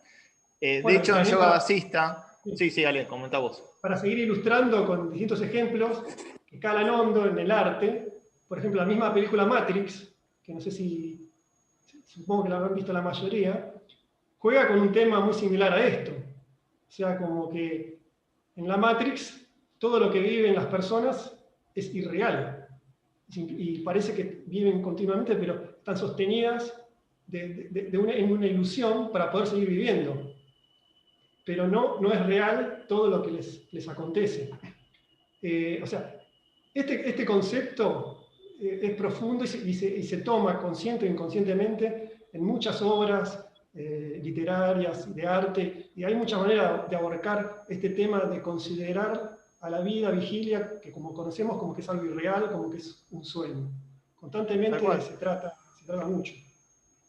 De hecho, en yoga vasista, sí, Ale, comenta vos. Para seguir ilustrando con distintos ejemplos que calan hondo en el arte, por ejemplo, la misma película Matrix, que no sé si, supongo que la habrán visto la mayoría, juega con un tema muy similar a esto. O sea, como que en la Matrix todo lo que viven las personas es irreal. Y parece que viven continuamente, pero están sostenidas en una ilusión para poder seguir viviendo. Pero no es real todo lo que les acontece. O sea, este concepto es profundo y se toma consciente o inconscientemente en muchas obras literarias, de arte, y hay muchas maneras de abarcar este tema de considerar a la vida, vigilia, que como conocemos como que es algo irreal, como que es un sueño. Constantemente se trata mucho.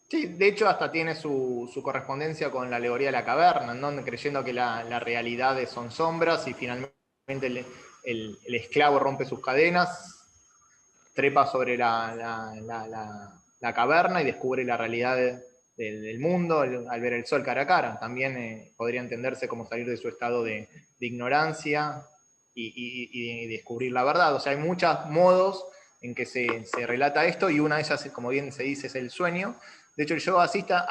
Sí, de hecho hasta tiene su correspondencia con la alegoría de la caverna, ¿no? Creyendo que la realidad son sombras, y finalmente el esclavo rompe sus cadenas, trepa sobre la caverna y descubre la realidad del mundo al ver el sol cara a cara. También podría entenderse como salir de su estado de ignorancia y descubrir la verdad. O sea, hay muchos modos en que se relata esto, y una de ellas, como bien se dice, es el sueño. De hecho, el yoga vasista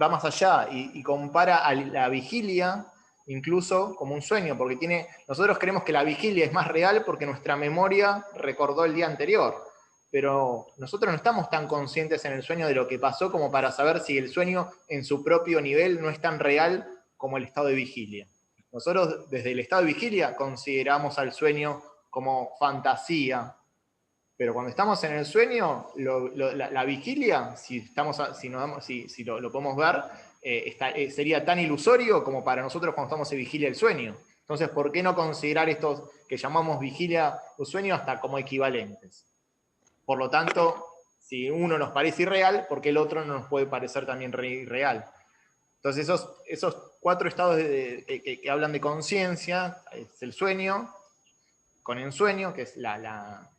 va más allá y compara a la vigilia incluso como un sueño, porque nosotros creemos que la vigilia es más real porque nuestra memoria recordó el día anterior, pero nosotros no estamos tan conscientes en el sueño de lo que pasó como para saber si el sueño en su propio nivel no es tan real como el estado de vigilia. Nosotros desde el estado de vigilia consideramos al sueño como fantasía, pero cuando estamos en el sueño, la vigilia, si lo podemos ver, sería tan ilusorio como para nosotros cuando estamos en vigilia el sueño. Entonces, ¿por qué no considerar estos que llamamos vigilia o sueño hasta como equivalentes? Por lo tanto, si uno nos parece irreal, ¿por qué el otro no nos puede parecer también irreal? Entonces, esos 4 estados que hablan de conciencia, es el sueño, con ensueño, que es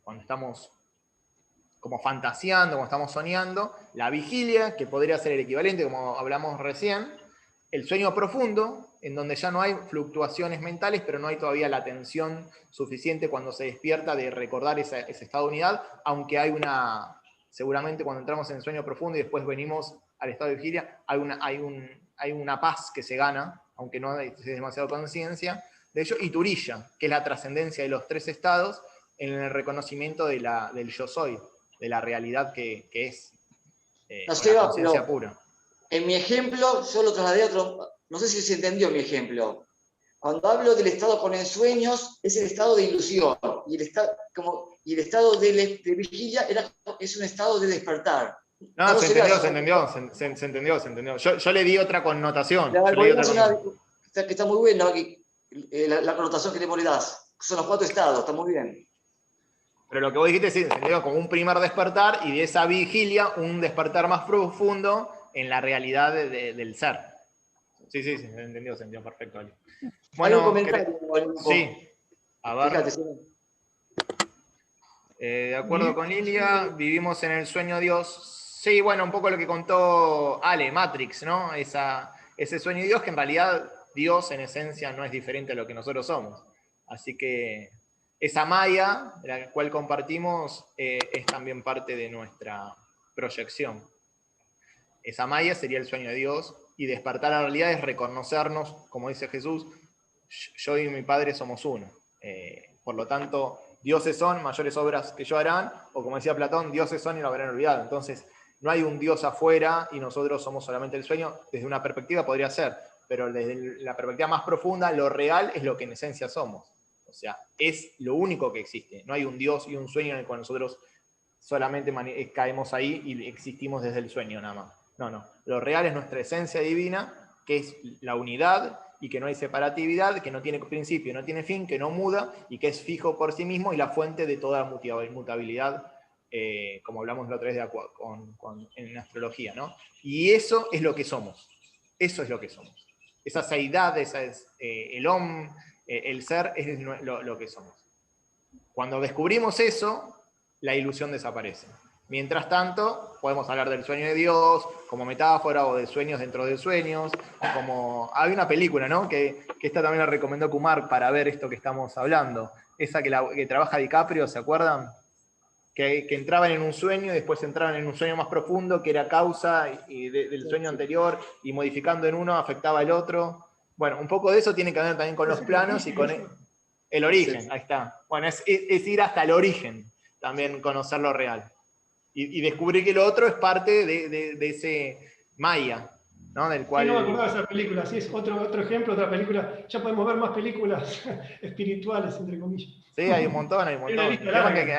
cuando estamos como fantaseando, como estamos soñando, la vigilia, que podría ser el equivalente, como hablamos recién, el sueño profundo, en donde ya no hay fluctuaciones mentales, pero no hay todavía la atención suficiente cuando se despierta de recordar ese estado de unidad, aunque hay seguramente cuando entramos en el sueño profundo y después venimos al estado de vigilia, hay una paz que se gana, aunque no es demasiado conciencia de ello, y turilla, que es la trascendencia de los tres estados en el reconocimiento del yo soy, de la realidad que es, No con la sé, conciencia pero pura. en mi ejemplo, yo lo trasladé a otro, no sé si se entendió mi ejemplo. Cuando hablo del estado con ensueños, es el estado de ilusión, y el estado de vigilia es un estado de despertar. No, se entendió, se entendió, se entendió, se entendió. Yo le di otra connotación. Yo le di otra connotación. Que está muy bueno, la connotación que le das. Son los 4 estados, está muy bien. Pero lo que vos dijiste, sí, se entendió como un primer despertar y de esa vigilia un despertar más profundo en la realidad del ser. Sí, se entendió perfecto, Ali. Hay un Bueno, comentario. sí, a ver. Fíjate, sí. De acuerdo con Lilia, vivimos en el sueño de Dios. Sí, bueno, un poco lo que contó Ale, Matrix, ¿no? Ese sueño de Dios, que en realidad Dios en esencia no es diferente a lo que nosotros somos. Así que esa maya, de la cual compartimos, es también parte de nuestra proyección. Esa maya sería el sueño de Dios, y despertar a la realidad es reconocernos, como dice Jesús, yo y mi Padre somos uno. Por lo tanto, dioses son, mayores obras que yo harán, o como decía Platón, dioses son y lo habrán olvidado. Entonces, no hay un Dios afuera y nosotros somos solamente el sueño. Desde una perspectiva podría ser, pero desde la perspectiva más profunda, lo real es lo que en esencia somos. O sea, es lo único que existe. No hay un Dios y un sueño en el cual nosotros solamente caemos ahí y existimos desde el sueño nada más. No. Lo real es nuestra esencia divina, que es la unidad y que no hay separatividad, que no tiene principio, no tiene fin, que no muda y que es fijo por sí mismo y la fuente de toda mutabilidad, como hablamos la otra vez en astrología, ¿no? Y eso es lo que somos. Eso es lo que somos. Esa seidad, el el ser, es lo que somos. Cuando descubrimos eso, la ilusión desaparece. Mientras tanto, podemos hablar del sueño de Dios como metáfora, o de sueños dentro de sueños. Hay una película, ¿no? Que esta también la recomendó Kumar para ver esto que estamos hablando. Esa que trabaja DiCaprio, ¿se acuerdan? Que entraban en un sueño y después entraban en un sueño más profundo, que era causa del sueño anterior, y modificando en uno afectaba al otro. Bueno, un poco de eso tiene que ver también con los planos y con el origen. Ahí está. Bueno, es ir hasta el origen, también conocer lo real. Y descubrir que lo otro es parte de ese Maya, ¿no? Del cual... Sí, no me acordaba de esa película, sí, es otro ejemplo, otra película. Ya podemos ver más películas espirituales, entre comillas. Sí, hay un montón. Hay una lista El tema es larga. que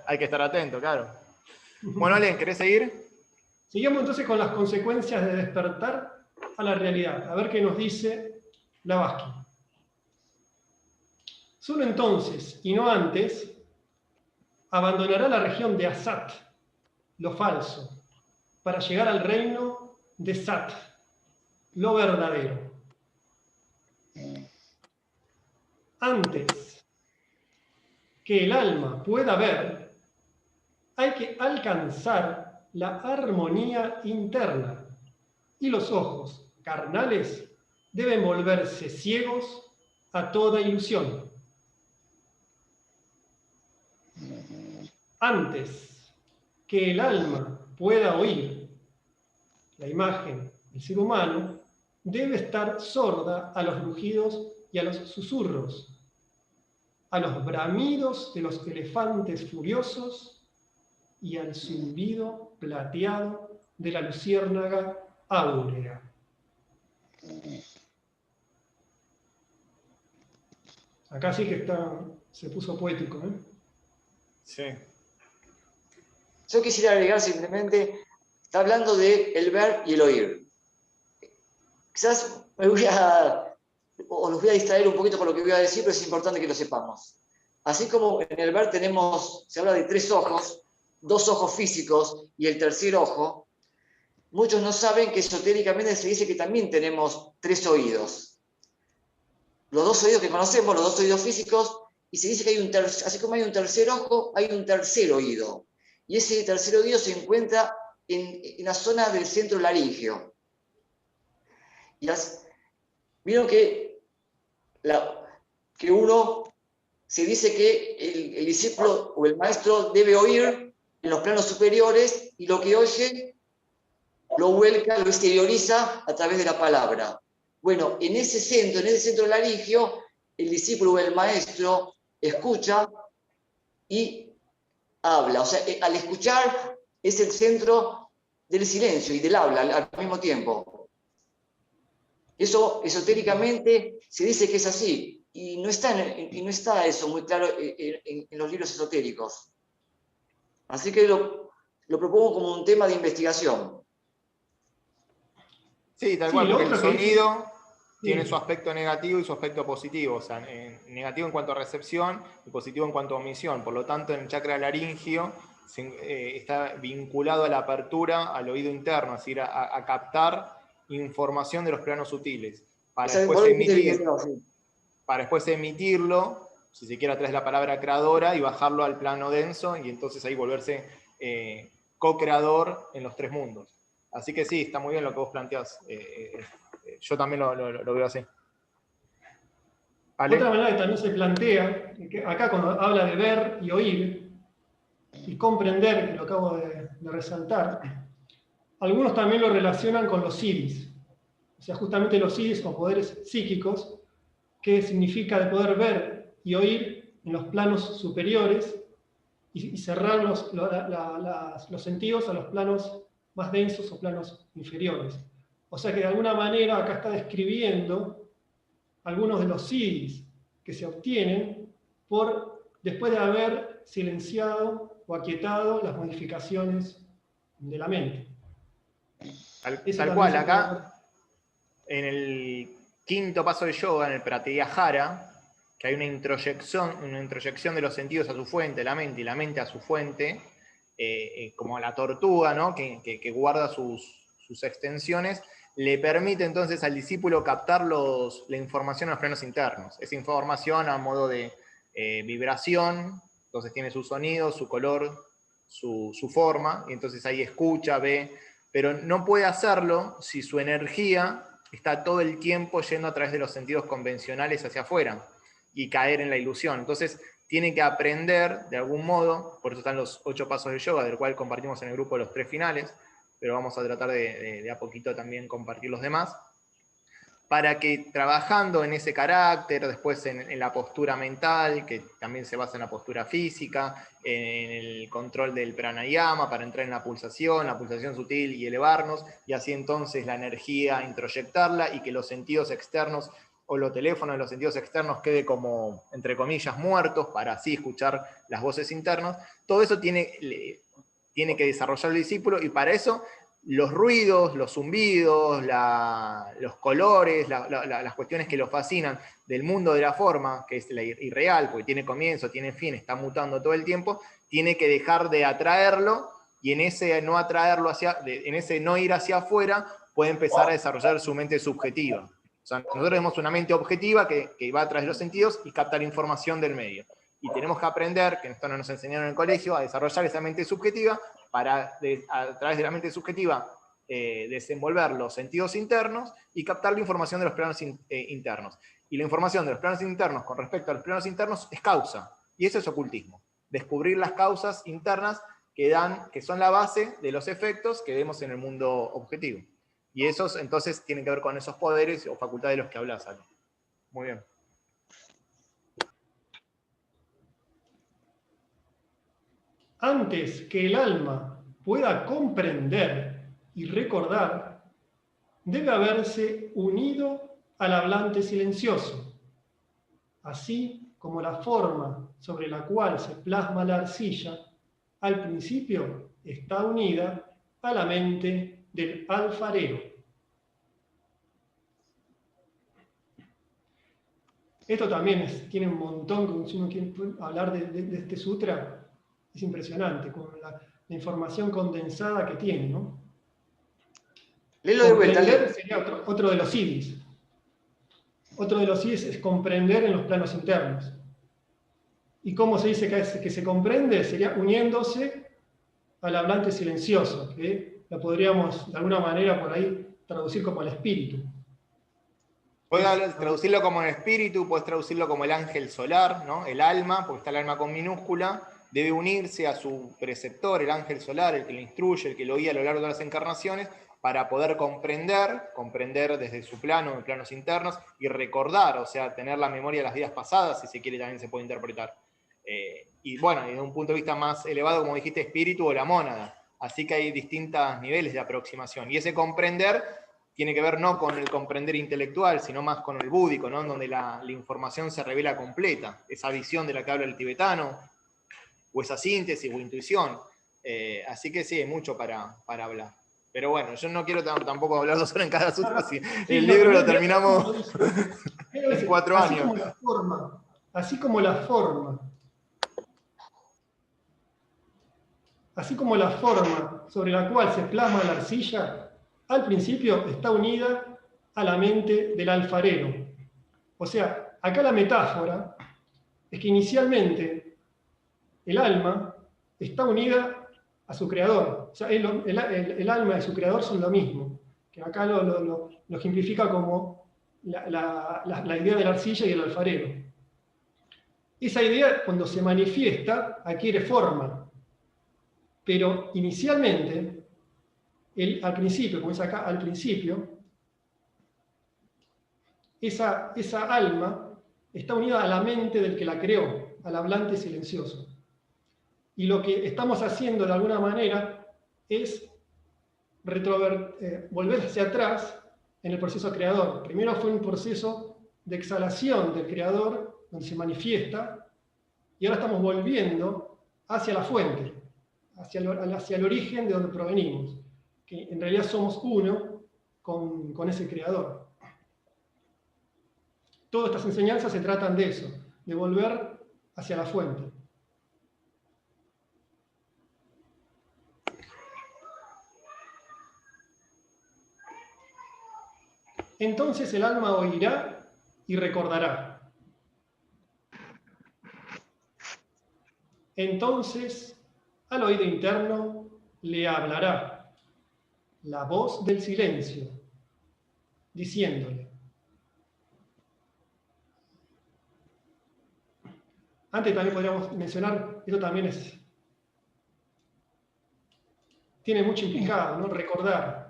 hay que estar atento, claro. Bueno, Ale, ¿querés seguir? Sigamos entonces con las consecuencias de despertar a la realidad. A ver qué nos dice Blavatsky. Solo entonces, y no antes, abandonará la región de Asat, lo falso, para llegar al reino de Sat, lo verdadero. Antes que el alma pueda ver, hay que alcanzar la armonía interna, y los ojos carnales deben volverse ciegos a toda ilusión. Antes que el alma pueda oír, la imagen del ser humano debe estar sorda a los rugidos y a los susurros, a los bramidos de los elefantes furiosos y al zumbido plateado de la luciérnaga áurea. Acá sí que se puso poético, ¿eh? Sí. Yo quisiera agregar simplemente, está hablando de el ver y el oír. Quizás los voy a distraer un poquito con lo que voy a decir, pero es importante que lo sepamos. Así como en el ver se habla de 3 ojos, 2 ojos físicos y el tercer ojo, muchos no saben que esotéricamente se dice que también tenemos 3 oídos. Los 2 oídos que conocemos, los 2 oídos físicos, y se dice que así como hay un tercer ojo, hay un tercer oído. Y ese tercer oído se encuentra en la zona del centro laríngeo. Vieron que uno se dice que el discípulo o el maestro debe oír en los planos superiores, y lo que oye lo vuelca, lo exterioriza a través de la palabra. Bueno, en ese centro laringio, el discípulo o el maestro escucha y habla. O sea, al escuchar es el centro del silencio y del habla al mismo tiempo. Eso esotéricamente se dice que es así, y no está eso muy claro en los libros esotéricos. Así que lo propongo como un tema de investigación. Sí, tal Sí, cual, lo porque el otro que sonido tiene sí. su aspecto negativo y su aspecto positivo. O sea, negativo en cuanto a recepción y positivo en cuanto a omisión. Por lo tanto, en el chakra laringio está vinculado a la apertura al oído interno, es decir, a captar información de los planos sutiles, para Esa después vos lo dijiste bien, Seba, sí. emitirlo, si se quiere a través de la palabra creadora, y bajarlo al plano denso, y entonces ahí volverse co-creador en los tres mundos. Así que sí, está muy bien lo que vos planteás. Yo también lo veo así. ¿Ale? Otra manera que también se plantea, que acá cuando habla de ver y oír y comprender, que lo acabo de resaltar, algunos también lo relacionan con los siddhis. O sea, justamente los siddhis o poderes psíquicos, que significa de poder ver y oír en los planos superiores y cerrar los sentidos a los planos más densos o planos inferiores. O sea que de alguna manera acá está describiendo algunos de los siddhis que se obtienen después de haber silenciado o aquietado las modificaciones de la mente. Tal cual, acá en el quinto paso de yoga, en el Pratyahara, que hay una introyección de los sentidos a su fuente, la mente, y la mente a su fuente, como la tortuga, ¿no? que guarda sus extensiones, le permite entonces al discípulo captar la información en los planos internos. Esa información a modo de vibración, entonces tiene su sonido, su color, su forma, y entonces ahí escucha, ve, pero no puede hacerlo si su energía está todo el tiempo yendo a través de los sentidos convencionales hacia afuera y caer en la ilusión. Entonces tiene que aprender de algún modo, por eso están los 8 pasos de yoga, del cual compartimos en el grupo los 3 finales, pero vamos a tratar de a poquito también compartir los demás, para que trabajando en ese carácter, después en la postura mental, que también se basa en la postura física, en el control del pranayama, para entrar en la pulsación sutil y elevarnos, y así entonces la energía introyectarla y que los sentidos externos o los teléfonos de los sentidos externos quede como, entre comillas, muertos, para así escuchar las voces internas. Todo eso tiene que desarrollar el discípulo, y para eso los ruidos, los zumbidos, los colores, las cuestiones que lo fascinan del mundo de la forma, que es la irreal, porque tiene comienzo, tiene fin, está mutando todo el tiempo, tiene que dejar de atraerlo, y en ese no atraerlo en ese no ir hacia afuera, puede empezar a desarrollar su mente subjetiva. O sea, nosotros tenemos una mente objetiva que va a través de los sentidos y capta la información del medio. Y tenemos que aprender, que esto no nos enseñaron en el colegio, a desarrollar esa mente subjetiva para, a través de la mente subjetiva, desenvolver los sentidos internos y captar la información de los planos internos. Y la información de los planos internos con respecto a los planos internos es causa. Y eso es ocultismo. Descubrir las causas internas que son la base de los efectos que vemos en el mundo objetivo. Y esos entonces tienen que ver con esos poderes o facultades de los que hablas, Ale. Muy bien. Antes que el alma pueda comprender y recordar, debe haberse unido al hablante silencioso, así como la forma sobre la cual se plasma la arcilla, al principio está unida a la mente del alfarero. Esto también tiene un montón, si uno quiere hablar de este sutra, es impresionante, con la información condensada que tiene, ¿no? Léelo de vuelta, Comprender Leo. sería otro de los siddhis. Otro de los siddhis es comprender en los planos internos. ¿Y cómo se dice que se comprende? Sería uniéndose al hablante silencioso, que lo podríamos de alguna manera por ahí traducir como el espíritu. Puedes traducirlo como el espíritu, puedes traducirlo como el ángel solar, ¿no? El alma, porque está el alma con minúscula, debe unirse a su preceptor, el ángel solar, el que lo instruye, el que lo guía a lo largo de las encarnaciones, para poder comprender desde su plano, en planos internos, y recordar, o sea, tener la memoria de las vidas pasadas, si se quiere también se puede interpretar. Y bueno, desde un punto de vista más elevado, como dijiste, espíritu o la mónada. Así que hay distintos niveles de aproximación. Y ese comprender tiene que ver no con el comprender intelectual, sino más con el búdico, ¿no? Donde la información se revela completa. Esa visión de la que habla el tibetano, o esa síntesis o intuición. Así que sí, hay mucho para hablar. Pero bueno, yo no quiero tampoco hablar 2 horas en cada sutra, si Sí, el no, libro pero lo terminamos en 4 así años. Así como la forma sobre la cual se plasma la arcilla, al principio está unida a la mente del alfarero. O sea, acá la metáfora es que inicialmente el alma está unida a su creador. O sea, el alma y su creador son lo mismo. Que acá lo ejemplifica como la idea de la arcilla y el alfarero. Esa idea, cuando se manifiesta, adquiere forma. Pero inicialmente, al principio, como es acá, al principio, esa alma está unida a la mente del que la creó, al hablante silencioso. Y lo que estamos haciendo de alguna manera es volver hacia atrás en el proceso creador. Primero fue un proceso de exhalación del creador, donde se manifiesta, y ahora estamos volviendo hacia la fuente, hacia el origen de donde provenimos, que en realidad somos uno con ese creador. Todas estas enseñanzas se tratan de eso, de volver hacia la fuente. Entonces el alma oirá y recordará. Entonces al oído interno le hablará la voz del silencio, diciéndole. Antes también podríamos mencionar, esto también tiene mucho implicado, ¿no? Recordar.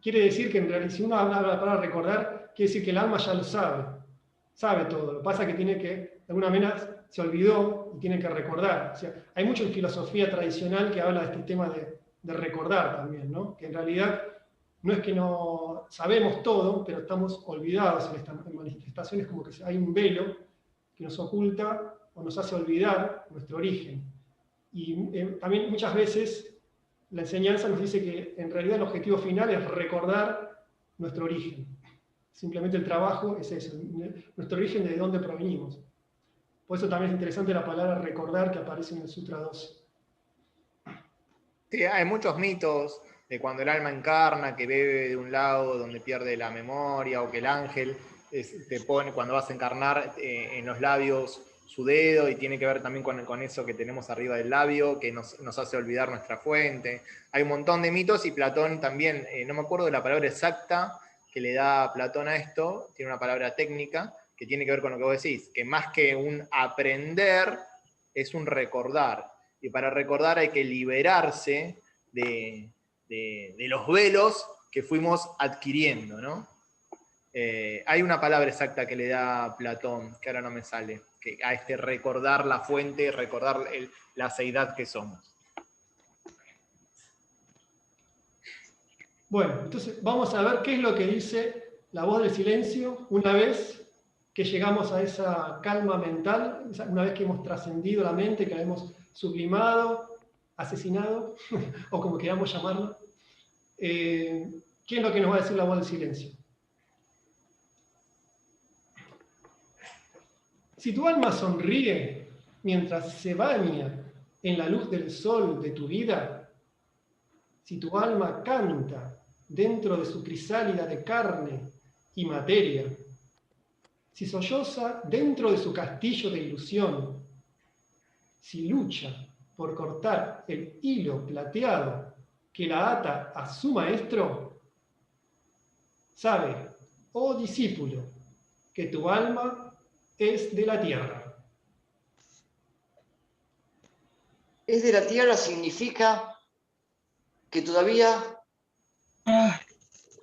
Quiere decir que en realidad, si uno habla para recordar, quiere decir que el alma ya lo sabe todo. Lo que pasa es que tiene que, de alguna manera, se olvidó y tiene que recordar. O sea, hay mucho en filosofía tradicional que habla de este tema de recordar también, ¿no? Que en realidad no es que no sabemos todo, pero estamos olvidados en estas manifestaciones, como que hay un velo que nos oculta o nos hace olvidar nuestro origen. Y también muchas veces la enseñanza nos dice que en realidad el objetivo final es recordar nuestro origen. Simplemente el trabajo es eso, nuestro origen, de dónde provenimos. Por eso también es interesante la palabra recordar que aparece en el Sutra 12. Sí, hay muchos mitos de cuando el alma encarna, que bebe de un lago donde pierde la memoria, o que el ángel te pone, cuando vas a encarnar, en los labios su dedo, y tiene que ver también con eso que tenemos arriba del labio, que nos hace olvidar nuestra fuente. Hay un montón de mitos, y Platón también, no me acuerdo de la palabra exacta que le da Platón a esto, tiene una palabra técnica que tiene que ver con lo que vos decís, que más que un aprender, es un recordar. Y para recordar hay que liberarse de los velos que fuimos adquiriendo, ¿no? Hay una palabra exacta que le da Platón, que ahora no me sale, que a recordar la fuente, recordar la seidad que somos. Bueno, entonces vamos a ver qué es lo que dice la voz del silencio una vez que llegamos a esa calma mental, una vez que hemos trascendido la mente, que la hemos sublimado, asesinado, o como queramos llamarlo. ¿Qué es lo que nos va a decir la voz del silencio? Si tu alma sonríe mientras se baña en la luz del sol de tu vida, si tu alma canta dentro de su crisálida de carne y materia, si solloza dentro de su castillo de ilusión, si lucha por cortar el hilo plateado que la ata a su maestro, sabe, oh discípulo, que tu alma es de la tierra. Es de la tierra significa que todavía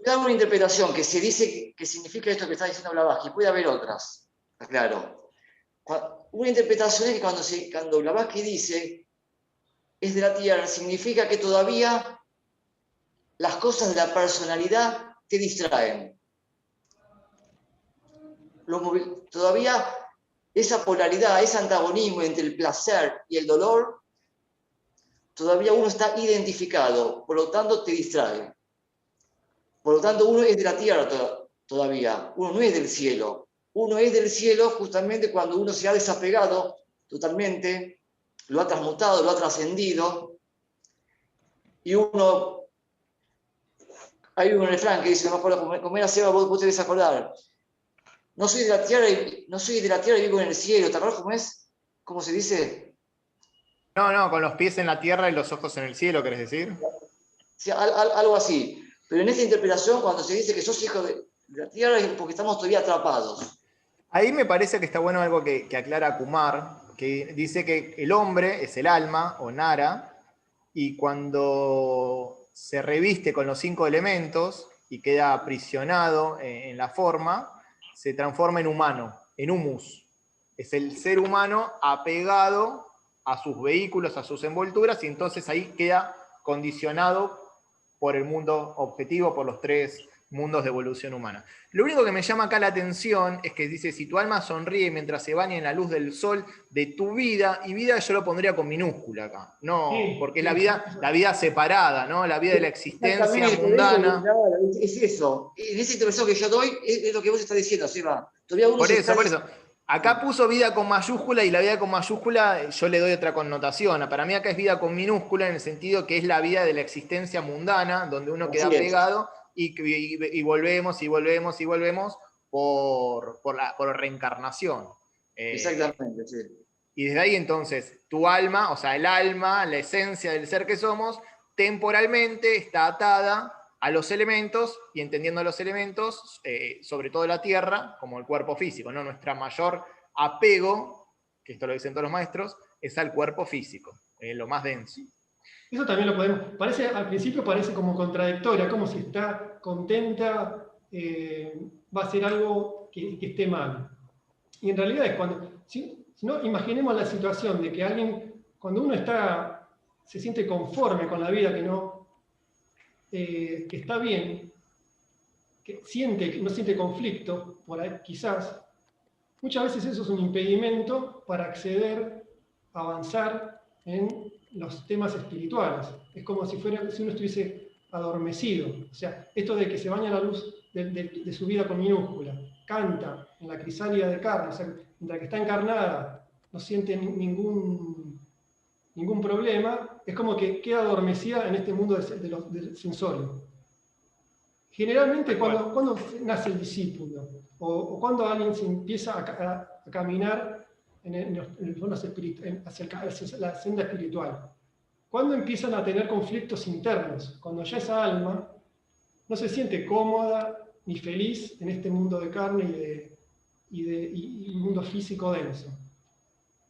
Voy a dar una interpretación que se dice que significa esto que está diciendo Blavatsky. Puede haber otras, aclaro. Una interpretación es que cuando Blavatsky dice es de la tierra, significa que todavía las cosas de la personalidad te distraen. Todavía esa polaridad, ese antagonismo entre el placer y el dolor, todavía uno está identificado, por lo tanto te distrae. Por lo tanto, uno es de la tierra todavía, uno no es del cielo. Uno es del cielo justamente cuando uno se ha desapegado totalmente, lo ha transmutado, lo ha trascendido, y uno, hay un refrán que dice, no me acuerdo cómo era, Seba, vos te debes acordar, no soy de la tierra y vivo en el cielo. ¿Te acuerdas cómo es? ¿Cómo se dice? No, con los pies en la tierra y los ojos en el cielo, ¿querés decir? Sí, algo así. Pero en esta interpretación, cuando se dice que sos hijo de la tierra, es porque estamos todavía atrapados. Ahí me parece que está bueno algo que aclara Kumar, que dice que el hombre es el alma, o Nara, y cuando se reviste con los 5 elementos y queda aprisionado en la forma, se transforma en humano, en humus. Es el ser humano apegado a sus vehículos, a sus envolturas, y entonces ahí queda condicionado por el mundo objetivo, por los 3 mundos de evolución humana. Lo único que me llama acá la atención es que dice, si tu alma sonríe mientras se baña en la luz del sol de tu vida, y vida yo lo pondría con minúscula acá, no, Sí, porque es sí, la vida separada, ¿no? La vida de la existencia Exactamente, mundana. claro, es eso. En esa interpretación que yo doy es lo que vos estás diciendo, Seba. Todavía uno Por se está... eso. Acá puso vida con mayúscula, y la vida con mayúscula yo le doy otra connotación. Para mí acá es vida con minúscula, en el sentido que es la vida de la existencia mundana, donde uno queda Así es. pegado y volvemos y volvemos y volvemos por reencarnación. Exactamente, sí. Y desde ahí entonces tu alma, o sea, el alma, la esencia del ser que somos, temporalmente está atada a los elementos, y entendiendo los elementos, sobre todo la tierra, como el cuerpo físico, ¿no? Nuestra mayor apego, que esto lo dicen todos los maestros, es al cuerpo físico, lo más denso. Eso también lo podemos, al principio parece como contradictoria, como si está contenta, va a ser algo que esté mal. Y en realidad es cuando, si no, imaginemos la situación de que alguien, cuando uno se siente conforme con la vida, que está bien, que no siente conflicto, por ahí, quizás, muchas veces eso es un impedimento para acceder, avanzar en los temas espirituales. Es como si uno estuviese adormecido. O sea, esto de que se baña la luz de su vida con minúscula, canta en la crisálida de carne, o sea, mientras que está encarnada, no siente ningún problema, es como que queda adormecida en este mundo del sensorio. Generalmente, cuando nace el discípulo, o cuando alguien se empieza a caminar hacia la senda espiritual, cuando empiezan a tener conflictos internos, cuando ya esa alma no se siente cómoda ni feliz en este mundo de carne y mundo físico denso.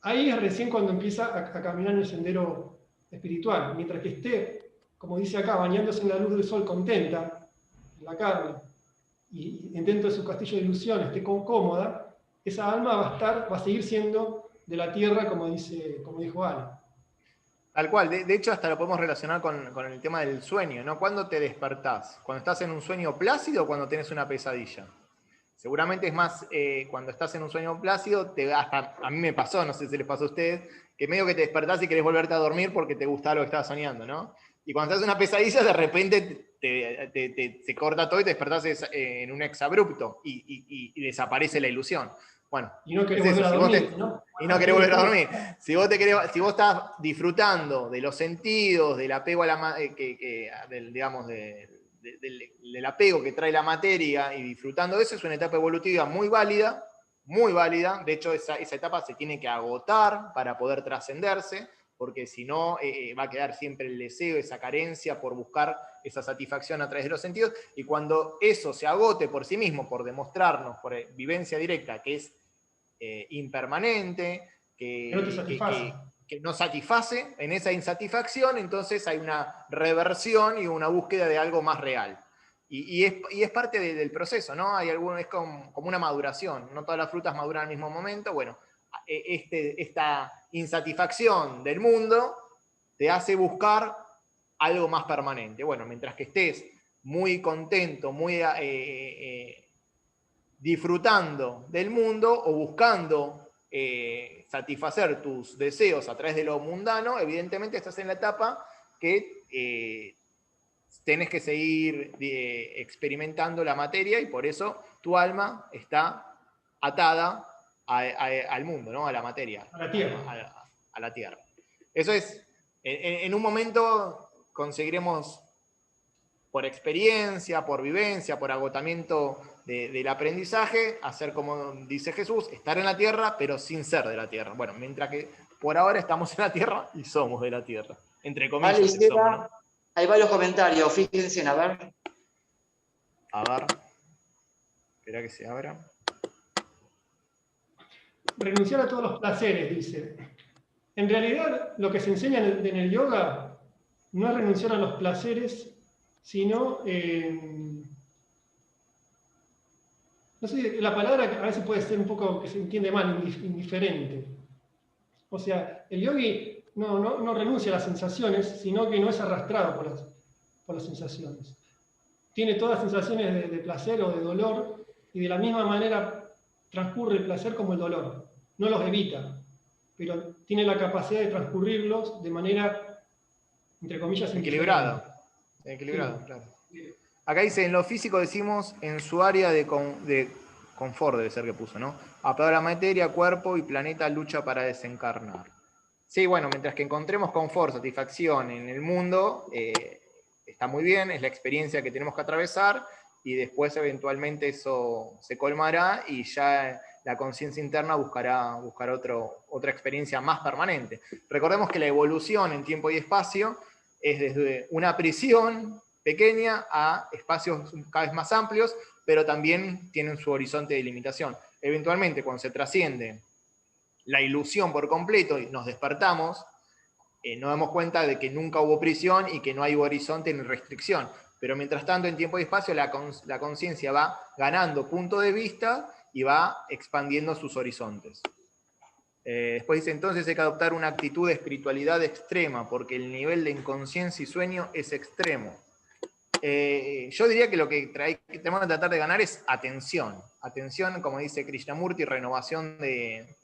Ahí es recién cuando empieza a caminar en el sendero espiritual, mientras que esté, como dice acá, bañándose en la luz del sol contenta, en la carne, y dentro de su castillo de ilusión esté cómoda, esa alma va a seguir siendo de la tierra, como dijo Ana. Tal cual, de hecho hasta lo podemos relacionar con el tema del sueño, ¿no? ¿Cuándo te despertás? ¿Cuando estás en un sueño plácido o cuando tenés una pesadilla? Seguramente es más cuando estás en un sueño plácido, hasta a mí me pasó, no sé si les pasó a ustedes, que medio que te despertás y querés volverte a dormir porque te gustaba lo que estabas soñando, ¿no? Y cuando estás en una pesadilla, de repente se corta todo y te despertás en un exabrupto y desaparece la ilusión. Bueno, y no querés es eso. volver a dormir, ¿no? Y no querés volver a dormir. Si vos estás disfrutando de los sentidos, del apego a la digamos, del apego que trae la materia, y disfrutando de eso, es una etapa evolutiva muy válida, muy válida. De hecho, esa etapa se tiene que agotar para poder trascenderse, porque si no va a quedar siempre el deseo, esa carencia por buscar esa satisfacción a través de los sentidos, y cuando eso se agote por sí mismo, por demostrarnos, por vivencia directa, que es impermanente, Que no te satisface. que no satisface, en esa insatisfacción entonces hay una reversión y una búsqueda de algo más real. y es parte del proceso, ¿no? Es como una maduración, no todas las frutas maduran al mismo momento. Bueno, esta insatisfacción del mundo te hace buscar algo más permanente. Bueno, mientras que estés muy contento, muy disfrutando del mundo o buscando satisfacer tus deseos a través de lo mundano, evidentemente estás en la etapa que tenés que seguir experimentando la materia y por eso tu alma está atada al mundo, ¿no? A la materia, A la tierra. a la tierra. Eso es, en un momento conseguiremos por experiencia, por vivencia, por agotamiento del aprendizaje, hacer como dice Jesús, estar en la tierra, pero sin ser de la tierra. Bueno, mientras que por ahora estamos en la tierra y somos de la tierra. Entre comillas, Vale, somos, ¿no? ahí va los comentarios, fíjense, a ver. A ver. Espera que se abra. Renunciar a todos los placeres, dice. En realidad, lo que se enseña en el yoga no es renunciar a los placeres, sino, no sé, la palabra a veces puede ser un poco, que se entiende mal, indiferente. O sea, el yogi no renuncia a las sensaciones, sino que no es arrastrado por las sensaciones. Tiene todas las sensaciones de placer o de dolor, y de la misma manera transcurre el placer como el dolor. No los evita, pero tiene la capacidad de transcurrirlos de manera, entre comillas, equilibrada. Sí. Claro. Acá dice, en lo físico decimos, en su área de confort, debe ser que puso, ¿no? Apegado a la materia, cuerpo y planeta lucha para desencarnar. Sí, bueno, mientras que encontremos confort, satisfacción en el mundo, está muy bien, es la experiencia que tenemos que atravesar, y después eventualmente eso se colmará y ya la conciencia interna buscará otra experiencia más permanente. Recordemos que la evolución en tiempo y espacio es desde una prisión pequeña a espacios cada vez más amplios, pero también tienen su horizonte de limitación. Eventualmente, cuando se trasciende la ilusión por completo y nos despertamos, nos damos cuenta de que nunca hubo prisión y que no hay horizonte ni restricción. Pero mientras tanto, en tiempo y espacio, la conciencia va ganando punto de vista y va expandiendo sus horizontes. Después dice, entonces hay que adoptar una actitud de espiritualidad extrema, porque el nivel de inconsciencia y sueño es extremo. Yo diría que lo que tenemos que tratar de ganar es atención. Atención, como dice Krishnamurti, renovación de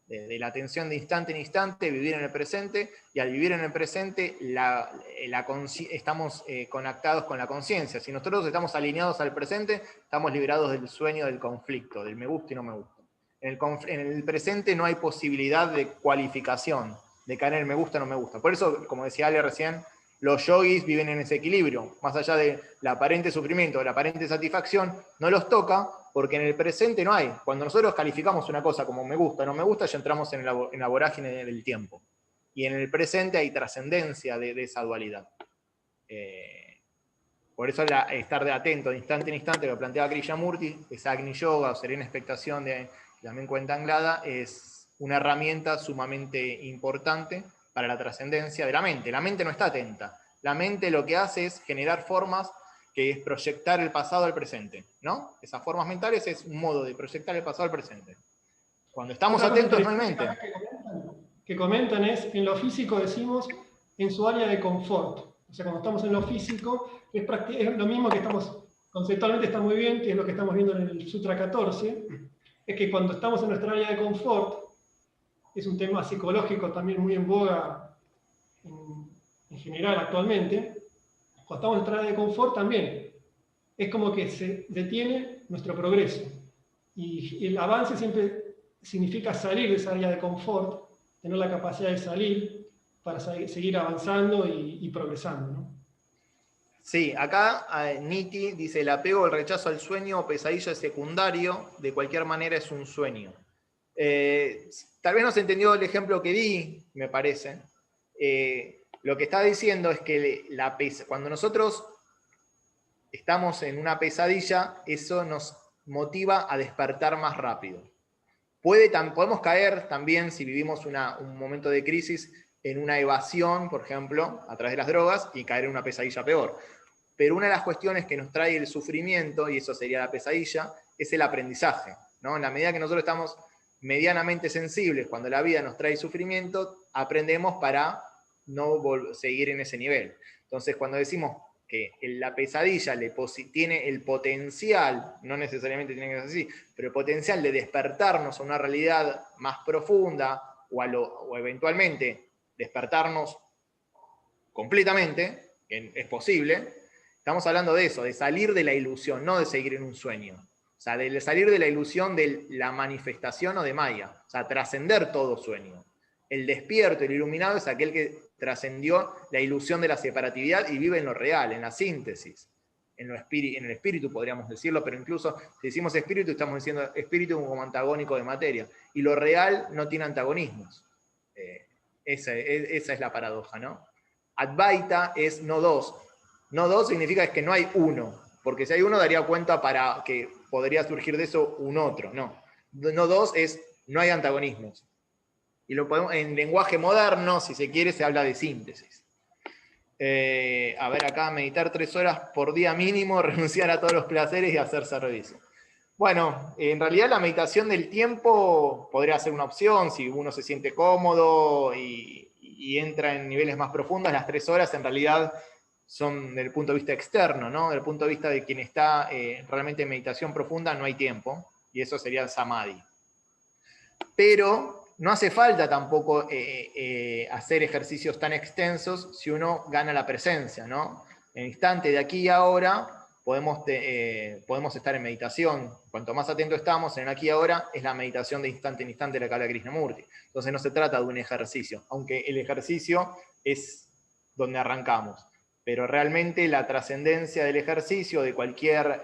la atención de instante en instante, vivir en el presente, y al vivir en el presente estamos conectados con la conciencia. Si nosotros estamos alineados al presente, estamos liberados del sueño del conflicto, del me gusta y no me gusta. En el presente no hay posibilidad de cualificación, de caer en el me gusta o no me gusta. Por eso, como decía Ale recién, los yogis viven en ese equilibrio, más allá del aparente sufrimiento, de la aparente satisfacción, no los toca, porque en el presente no hay. Cuando nosotros calificamos una cosa como me gusta o no me gusta, ya entramos en la vorágine del tiempo. Y en el presente hay trascendencia de esa dualidad. Por eso estar de atento de instante en instante, lo planteaba Krishnamurti, esa Agni Yoga o serena expectación que también cuenta Anglada, es una herramienta sumamente importante para la trascendencia de la mente. La mente no está atenta. La mente lo que hace es generar formas, que es proyectar el pasado al presente, ¿no? Esas formas mentales es un modo de proyectar el pasado al presente. Cuando estamos atentos no hay mente. Que comentan es, en lo físico decimos, en su área de confort. O sea, cuando estamos en lo físico, es lo mismo que conceptualmente está muy bien, que es lo que estamos viendo en el Sutra 14, es que cuando estamos en nuestra área de confort, es un tema psicológico también muy en boga en general actualmente, cuando estamos en nuestra área de confort también, es como que se detiene nuestro progreso. Y el avance siempre significa salir de esa área de confort, tener la capacidad de salir para seguir avanzando y progresando, ¿no? Sí, acá Nitti dice, el apego o el rechazo al sueño o pesadilla es secundario, de cualquier manera es un sueño. Tal vez no se entendió el ejemplo que di, me parece. Lo que está diciendo es que cuando nosotros estamos en una pesadilla, eso nos motiva a despertar más rápido. Podemos caer también, si vivimos un momento de crisis, en una evasión, por ejemplo, a través de las drogas, y caer en una pesadilla peor. pero una de las cuestiones que nos trae el sufrimiento, y eso sería la pesadilla, es el aprendizaje, ¿no? En la medida que nosotros estamos medianamente sensibles, cuando la vida nos trae sufrimiento, aprendemos para no seguir en ese nivel. Entonces, cuando decimos que la pesadilla tiene el potencial, no necesariamente tiene que ser así, pero el potencial de despertarnos a una realidad más profunda o eventualmente despertarnos completamente, que es posible, estamos hablando de eso, de salir de la ilusión, no de seguir en un sueño. O sea, de salir de la ilusión de la manifestación o de Maya. O sea, trascender todo sueño. El despierto, el iluminado es aquel que trascendió la ilusión de la separatividad y vive en lo real, en la síntesis. En el espíritu podríamos decirlo, pero incluso si decimos espíritu, estamos diciendo espíritu como antagónico de materia. Y lo real no tiene antagonismos. Esa es la paradoja, ¿no? Advaita es no dos. No dos significa que no hay uno, porque si hay uno daría cuenta para que podría surgir de eso un otro. No. No dos es no hay antagonismos. Y lo podemos, en lenguaje moderno, si se quiere, se habla de síntesis. A ver acá, meditar 3 horas por día mínimo, renunciar a todos los placeres y hacer servicio. Bueno, en realidad la meditación del tiempo podría ser una opción, si uno se siente cómodo y entra en niveles más profundos. Las 3 horas en realidad son desde el punto de vista externo, ¿no? Desde el punto de vista de quien está realmente en meditación profunda, no hay tiempo, y eso sería el samadhi. Pero no hace falta tampoco hacer ejercicios tan extensos si uno gana la presencia, ¿no? En el instante de aquí y ahora podemos estar en meditación. Cuanto más atento estamos en el aquí y ahora, es la meditación de instante en instante de la que habla Krishnamurti. Entonces no se trata de un ejercicio, aunque el ejercicio es donde arrancamos. Pero realmente la trascendencia del ejercicio, de cualquier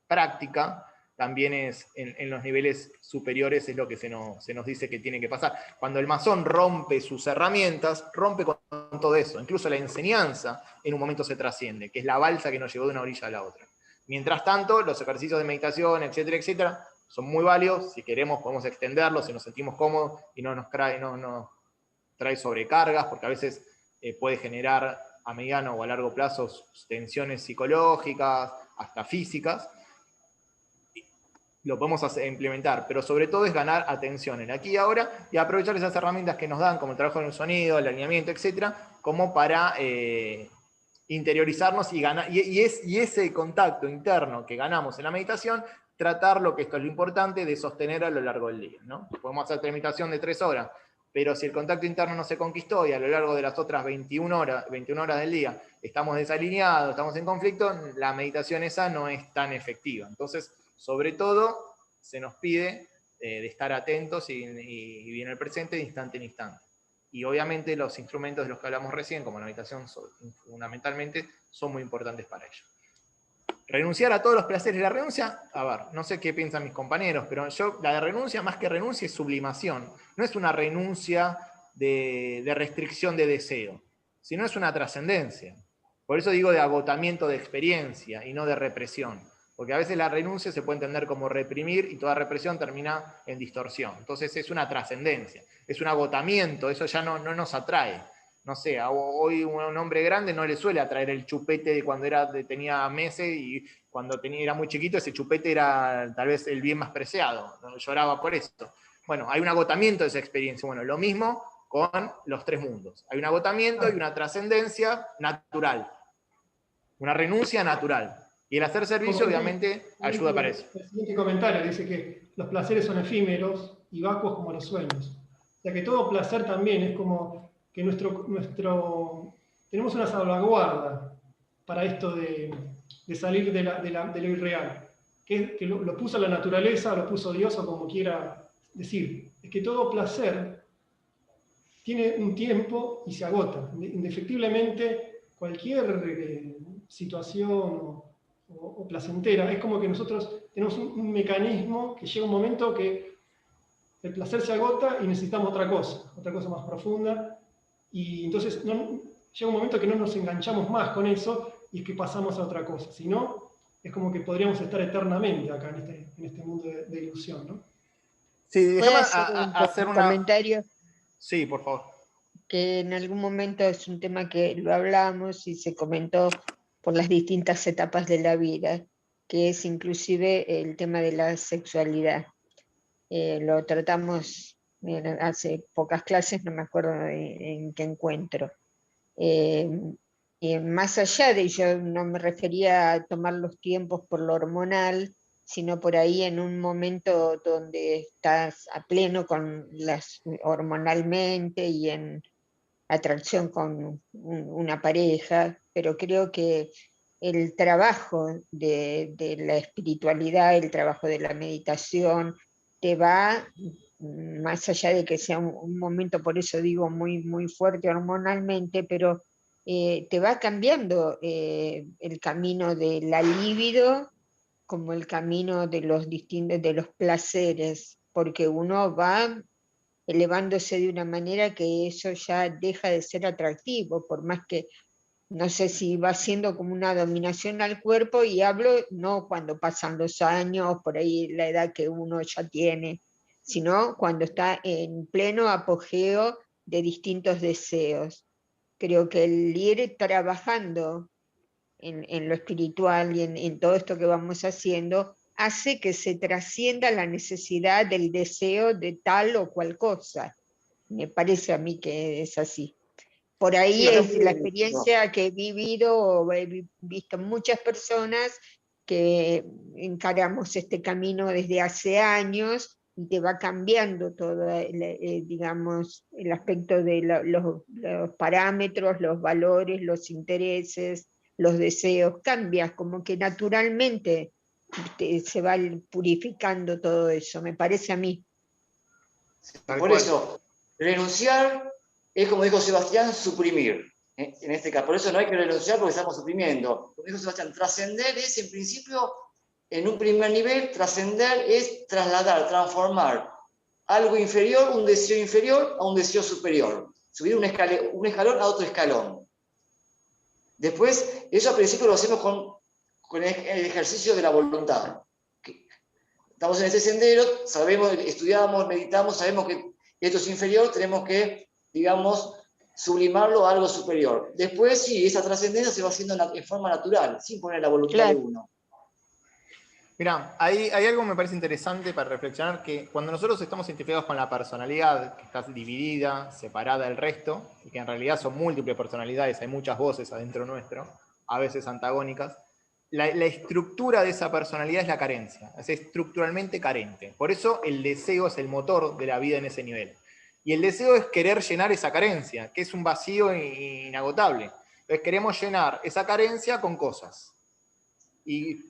práctica, también es en los niveles superiores es lo que se nos dice que tiene que pasar. Cuando el masón rompe sus herramientas, rompe con todo eso. Incluso la enseñanza en un momento se trasciende, que es la balsa que nos llevó de una orilla a la otra. Mientras tanto, los ejercicios de meditación, etcétera, etcétera, son muy válidos. Si queremos, podemos extenderlos, si nos sentimos cómodos y no nos trae sobrecargas, porque a veces puede generar a mediano o a largo plazo tensiones psicológicas, hasta físicas. Lo podemos implementar, pero sobre todo es ganar atención en aquí y ahora y aprovechar esas herramientas que nos dan, como el trabajo en el sonido, el alineamiento, etcétera, como para interiorizarnos y ganar, y ese contacto interno que ganamos en la meditación, tratarlo, que esto es lo importante, de sostener a lo largo del día, ¿no? Podemos hacer meditación de 3 horas, pero si el contacto interno no se conquistó y a lo largo de las otras 21 horas del día estamos desalineados, estamos en conflicto, la meditación esa no es tan efectiva. Entonces, sobre todo, se nos pide de estar atentos y en el presente de instante en instante. Y obviamente los instrumentos de los que hablamos recién, como la meditación, fundamentalmente, son muy importantes para ello. Renunciar a todos los placeres. La renuncia, a ver, no sé qué piensan mis compañeros, pero la de renuncia, más que renuncia, es sublimación. No es una renuncia de restricción de deseo, sino es una trascendencia. Por eso digo de agotamiento de experiencia y no de represión. Porque a veces la renuncia se puede entender como reprimir y toda represión termina en distorsión. Entonces es una trascendencia, es un agotamiento, eso ya no nos atrae. No sé, hoy un hombre grande no le suele atraer el chupete de cuando tenía meses y cuando era muy chiquito ese chupete era tal vez el bien más preciado, lloraba por eso. Bueno, hay un agotamiento de esa experiencia. Bueno, lo mismo con los 3 mundos. Hay un agotamiento y una trascendencia natural, una renuncia natural. Y el hacer servicio, obviamente, ayuda para eso. El siguiente comentario dice que los placeres son efímeros y vacuos como los sueños. O sea que todo placer también es como que tenemos una salvaguarda para esto de salir de lo irreal. Que lo puso la naturaleza, lo puso Dios o como quiera decir. Es que todo placer tiene un tiempo y se agota. Indefectiblemente, cualquier situación o placentera, es como que nosotros tenemos un mecanismo que llega un momento que el placer se agota y necesitamos otra cosa más profunda, y entonces llega un momento que no nos enganchamos más con eso y es que pasamos a otra cosa, si no, es como que podríamos estar eternamente acá en este mundo de ilusión, ¿no? Sí, déjame hacer un comentario. Sí, por favor. Que en algún momento es un tema que lo hablamos y se comentó por las distintas etapas de la vida, que es inclusive el tema de la sexualidad. Lo tratamos hace pocas clases, no me acuerdo en qué encuentro. Y más allá de, yo no me refería a tomar los tiempos por lo hormonal, sino por ahí en un momento donde estás a pleno con hormonalmente y en atracción con una pareja, pero creo que el trabajo de la espiritualidad, el trabajo de la meditación, te va, más allá de que sea un momento, por eso digo, muy, muy fuerte hormonalmente, pero te va cambiando el camino de la libido como el camino de los distintos, de los placeres, porque uno va elevándose de una manera que eso ya deja de ser atractivo, por más que no sé si va siendo como una dominación al cuerpo, y hablo no cuando pasan los años, por ahí la edad que uno ya tiene, sino cuando está en pleno apogeo de distintos deseos. Creo que el ir trabajando en lo espiritual y en todo esto que vamos haciendo, hace que se trascienda la necesidad del deseo de tal o cual cosa. Me parece a mí que es así. Por ahí Sí, está es muy la bien. experiencia que he vivido o he visto muchas personas que encaramos este camino desde hace años y te va cambiando todo, digamos, el aspecto de los parámetros, los valores, los intereses, los deseos, cambias, como que naturalmente se va purificando todo eso, me parece a mí. Tal Por cual. eso, renunciar es, como dijo Sebastián, suprimir. En este caso, por eso no hay que renunciar porque estamos suprimiendo. Como dijo Sebastián, trascender es, en principio, en un primer nivel, trascender es trasladar, transformar algo inferior, un deseo inferior, a un deseo superior. Subir un escalón a otro escalón. Después, eso al principio lo hacemos con el ejercicio de la voluntad. Estamos en ese sendero, sabemos, estudiamos, meditamos, sabemos que esto es inferior, tenemos que, digamos, sublimarlo a algo superior. Después, sí, esa trascendencia se va haciendo en forma natural, sin poner la voluntad de Claro. uno. Mirá, hay algo que me parece interesante para reflexionar, que cuando nosotros estamos identificados con la personalidad, que está dividida, separada del resto, y que en realidad son múltiples personalidades, hay muchas voces adentro nuestro, a veces antagónicas, la estructura de esa personalidad es la carencia, es estructuralmente carente. Por eso el deseo es el motor de la vida en ese nivel. Y el deseo es querer llenar esa carencia, que es un vacío inagotable. Entonces queremos llenar esa carencia con cosas. Y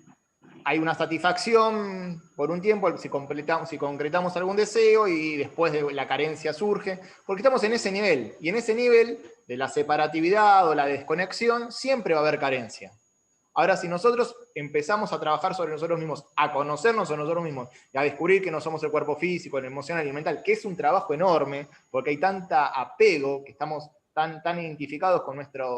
hay una satisfacción por un tiempo si concretamos algún deseo y después de la carencia surge, porque estamos en ese nivel, y en ese nivel de la separatividad o la desconexión siempre va a haber carencia. Ahora, si nosotros empezamos a trabajar sobre nosotros mismos, a conocernos a nosotros mismos y a descubrir que no somos el cuerpo físico, el emocional y el mental, que es un trabajo enorme, porque hay tanta apego, que estamos tan identificados con nuestras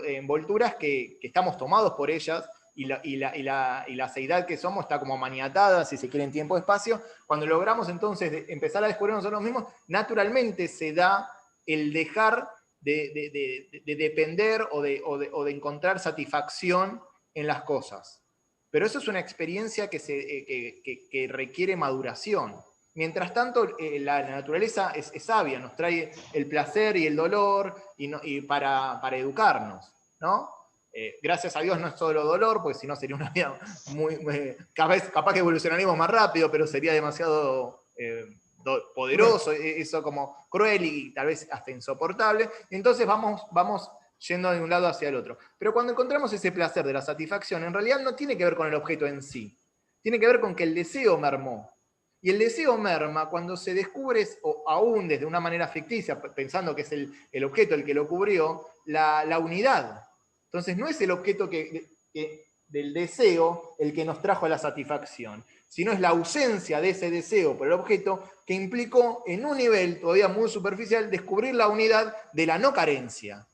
envolturas que estamos tomados por ellas, y la seidad que somos está como maniatada, si se quiere, en tiempo-espacio. Cuando logramos entonces empezar a descubrir nosotros mismos, naturalmente se da el dejar de depender o de encontrar satisfacción en las cosas. Pero eso es una experiencia que requiere maduración. Mientras tanto, la naturaleza es sabia, nos trae el placer y el dolor y para educarnos, ¿no? Gracias a Dios no es solo dolor, porque si no sería una vida capaz que evolucionaríamos más rápido, pero sería demasiado poderoso, eso como cruel y tal vez hasta insoportable. Entonces vamos yendo de un lado hacia el otro. Pero cuando encontramos ese placer de la satisfacción, en realidad no tiene que ver con el objeto en sí, tiene que ver con que el deseo mermó. Y el deseo merma cuando se descubre, o aún desde una manera ficticia, pensando que es el objeto el que lo cubrió, la unidad. Entonces no es el objeto del deseo el que nos trajo a la satisfacción, sino es la ausencia de ese deseo por el objeto que implicó en un nivel todavía muy superficial descubrir la unidad de la no carencia.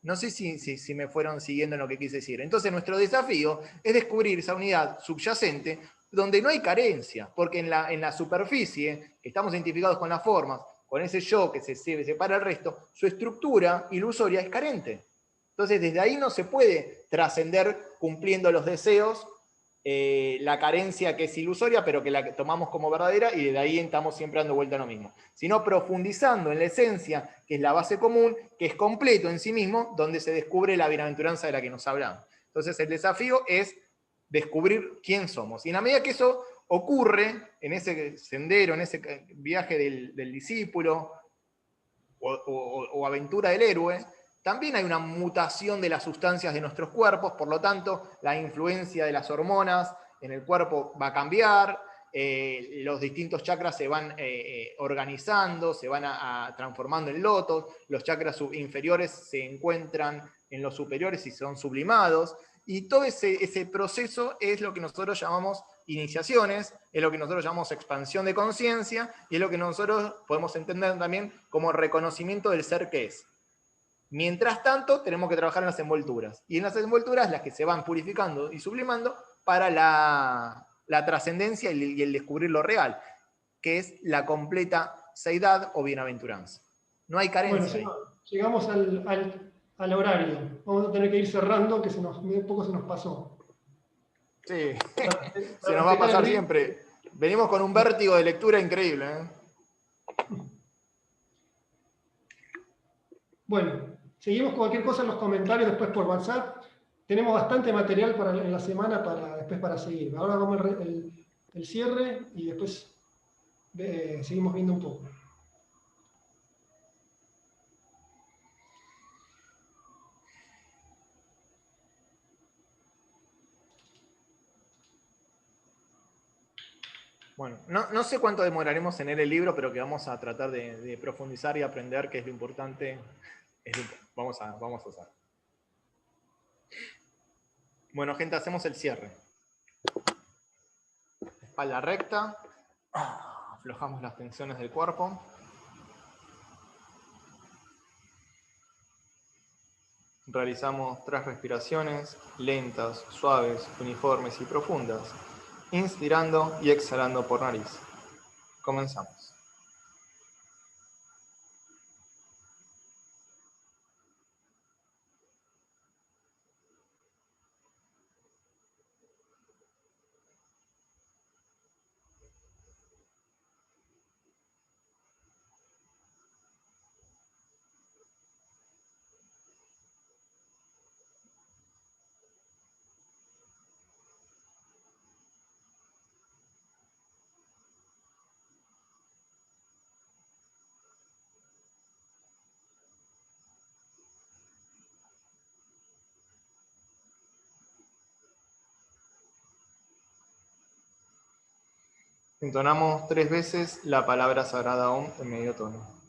No sé si me fueron siguiendo en lo que quise decir. Entonces nuestro desafío es descubrir esa unidad subyacente donde no hay carencia, porque en la superficie, que estamos identificados con las formas, con ese yo que se separa del resto, su estructura ilusoria es carente. Entonces, desde ahí no se puede trascender cumpliendo los deseos, la carencia que es ilusoria, pero que la tomamos como verdadera, y desde ahí estamos siempre dando vuelta a lo mismo. Sino profundizando en la esencia, que es la base común, que es completo en sí mismo, donde se descubre la bienaventuranza de la que nos hablamos. Entonces, el desafío es descubrir quién somos. Y en la medida que eso ocurre, en ese sendero, en ese viaje del discípulo, o aventura del héroe, también hay una mutación de las sustancias de nuestros cuerpos, por lo tanto, la influencia de las hormonas en el cuerpo va a cambiar, los distintos chakras se van organizando, se van transformando en lotos, los chakras inferiores se encuentran en los superiores y son sublimados, y todo ese proceso es lo que nosotros llamamos iniciaciones, es lo que nosotros llamamos expansión de conciencia, y es lo que nosotros podemos entender también como reconocimiento del ser que es. Mientras tanto, tenemos que trabajar en las envolturas, y en las envolturas las que se van purificando y sublimando para la trascendencia y el descubrir lo real, que es la completa seidad o bienaventuranza. No hay carencia ahí. Llegamos al horario. Vamos a tener que ir cerrando, que un poco se nos pasó. Sí, Para se nos va a respetar el pasar ritmo. siempre. Venimos con un vértigo de lectura increíble, ¿eh? Bueno, seguimos cualquier cosa en los comentarios después por WhatsApp. Tenemos bastante material en la semana después para seguir. Ahora vamos el cierre y después seguimos viendo un poco. Bueno, no sé cuánto demoraremos en leer el libro, pero que vamos a tratar de profundizar y aprender, que es lo importante. Vamos a hacer. Bueno, gente, hacemos el cierre. Espalda recta. Aflojamos las tensiones del cuerpo. Realizamos 3 respiraciones lentas, suaves, uniformes y profundas, inspirando y exhalando por nariz. Comenzamos. Entonamos 3 veces la palabra sagrada Om en medio tono.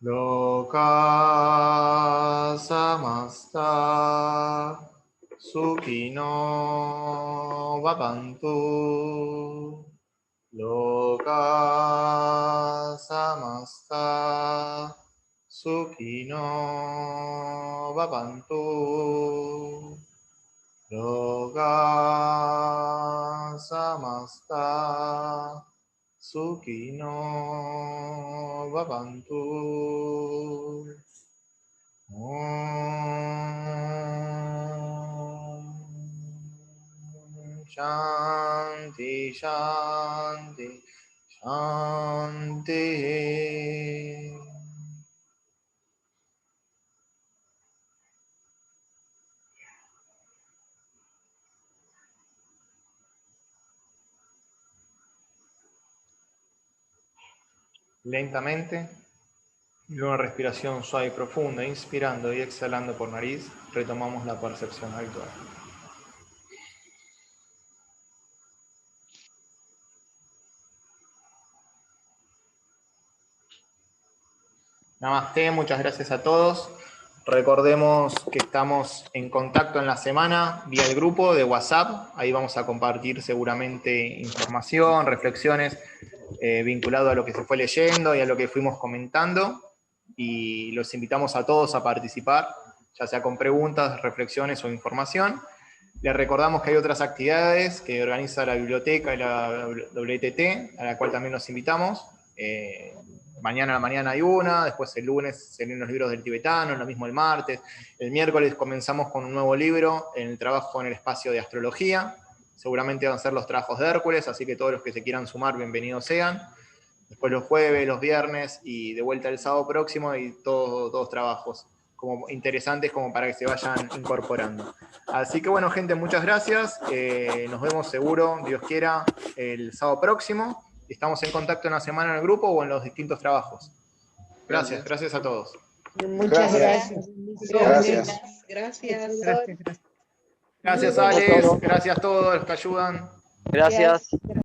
Loka samasta Sukino Bhavantu. Loka samasta Sukino Bhavantu. Loka samasta Sukino Bhavantu. Shanti, Shanti, Shanti. Lentamente, y una respiración suave y profunda, inspirando y exhalando por nariz, retomamos la percepción habitual. Namaste, muchas gracias a todos. Recordemos que estamos en contacto en la semana vía el grupo de WhatsApp. Ahí vamos a compartir seguramente información, reflexiones vinculado a lo que se fue leyendo y a lo que fuimos comentando. Y los invitamos a todos a participar, ya sea con preguntas, reflexiones o información. Les recordamos que hay otras actividades que organiza la biblioteca y la WTT, a la cual también los invitamos. Mañana a la mañana hay una, después el lunes se leen los libros del tibetano, lo mismo el martes. El miércoles comenzamos con un nuevo libro, en el trabajo en el espacio de astrología. Seguramente van a ser los trabajos de Hércules, así que todos los que se quieran sumar, bienvenidos sean. Después los jueves, los viernes y de vuelta el sábado próximo y todos trabajos como interesantes como para que se vayan incorporando. Así que bueno, gente, muchas gracias. Nos vemos seguro, Dios quiera, el sábado próximo. Estamos en contacto en la semana en el grupo o en los distintos trabajos. Gracias a todos. Muchas gracias. Gracias. Gracias, Alex. Gracias a todos los que ayudan. Gracias.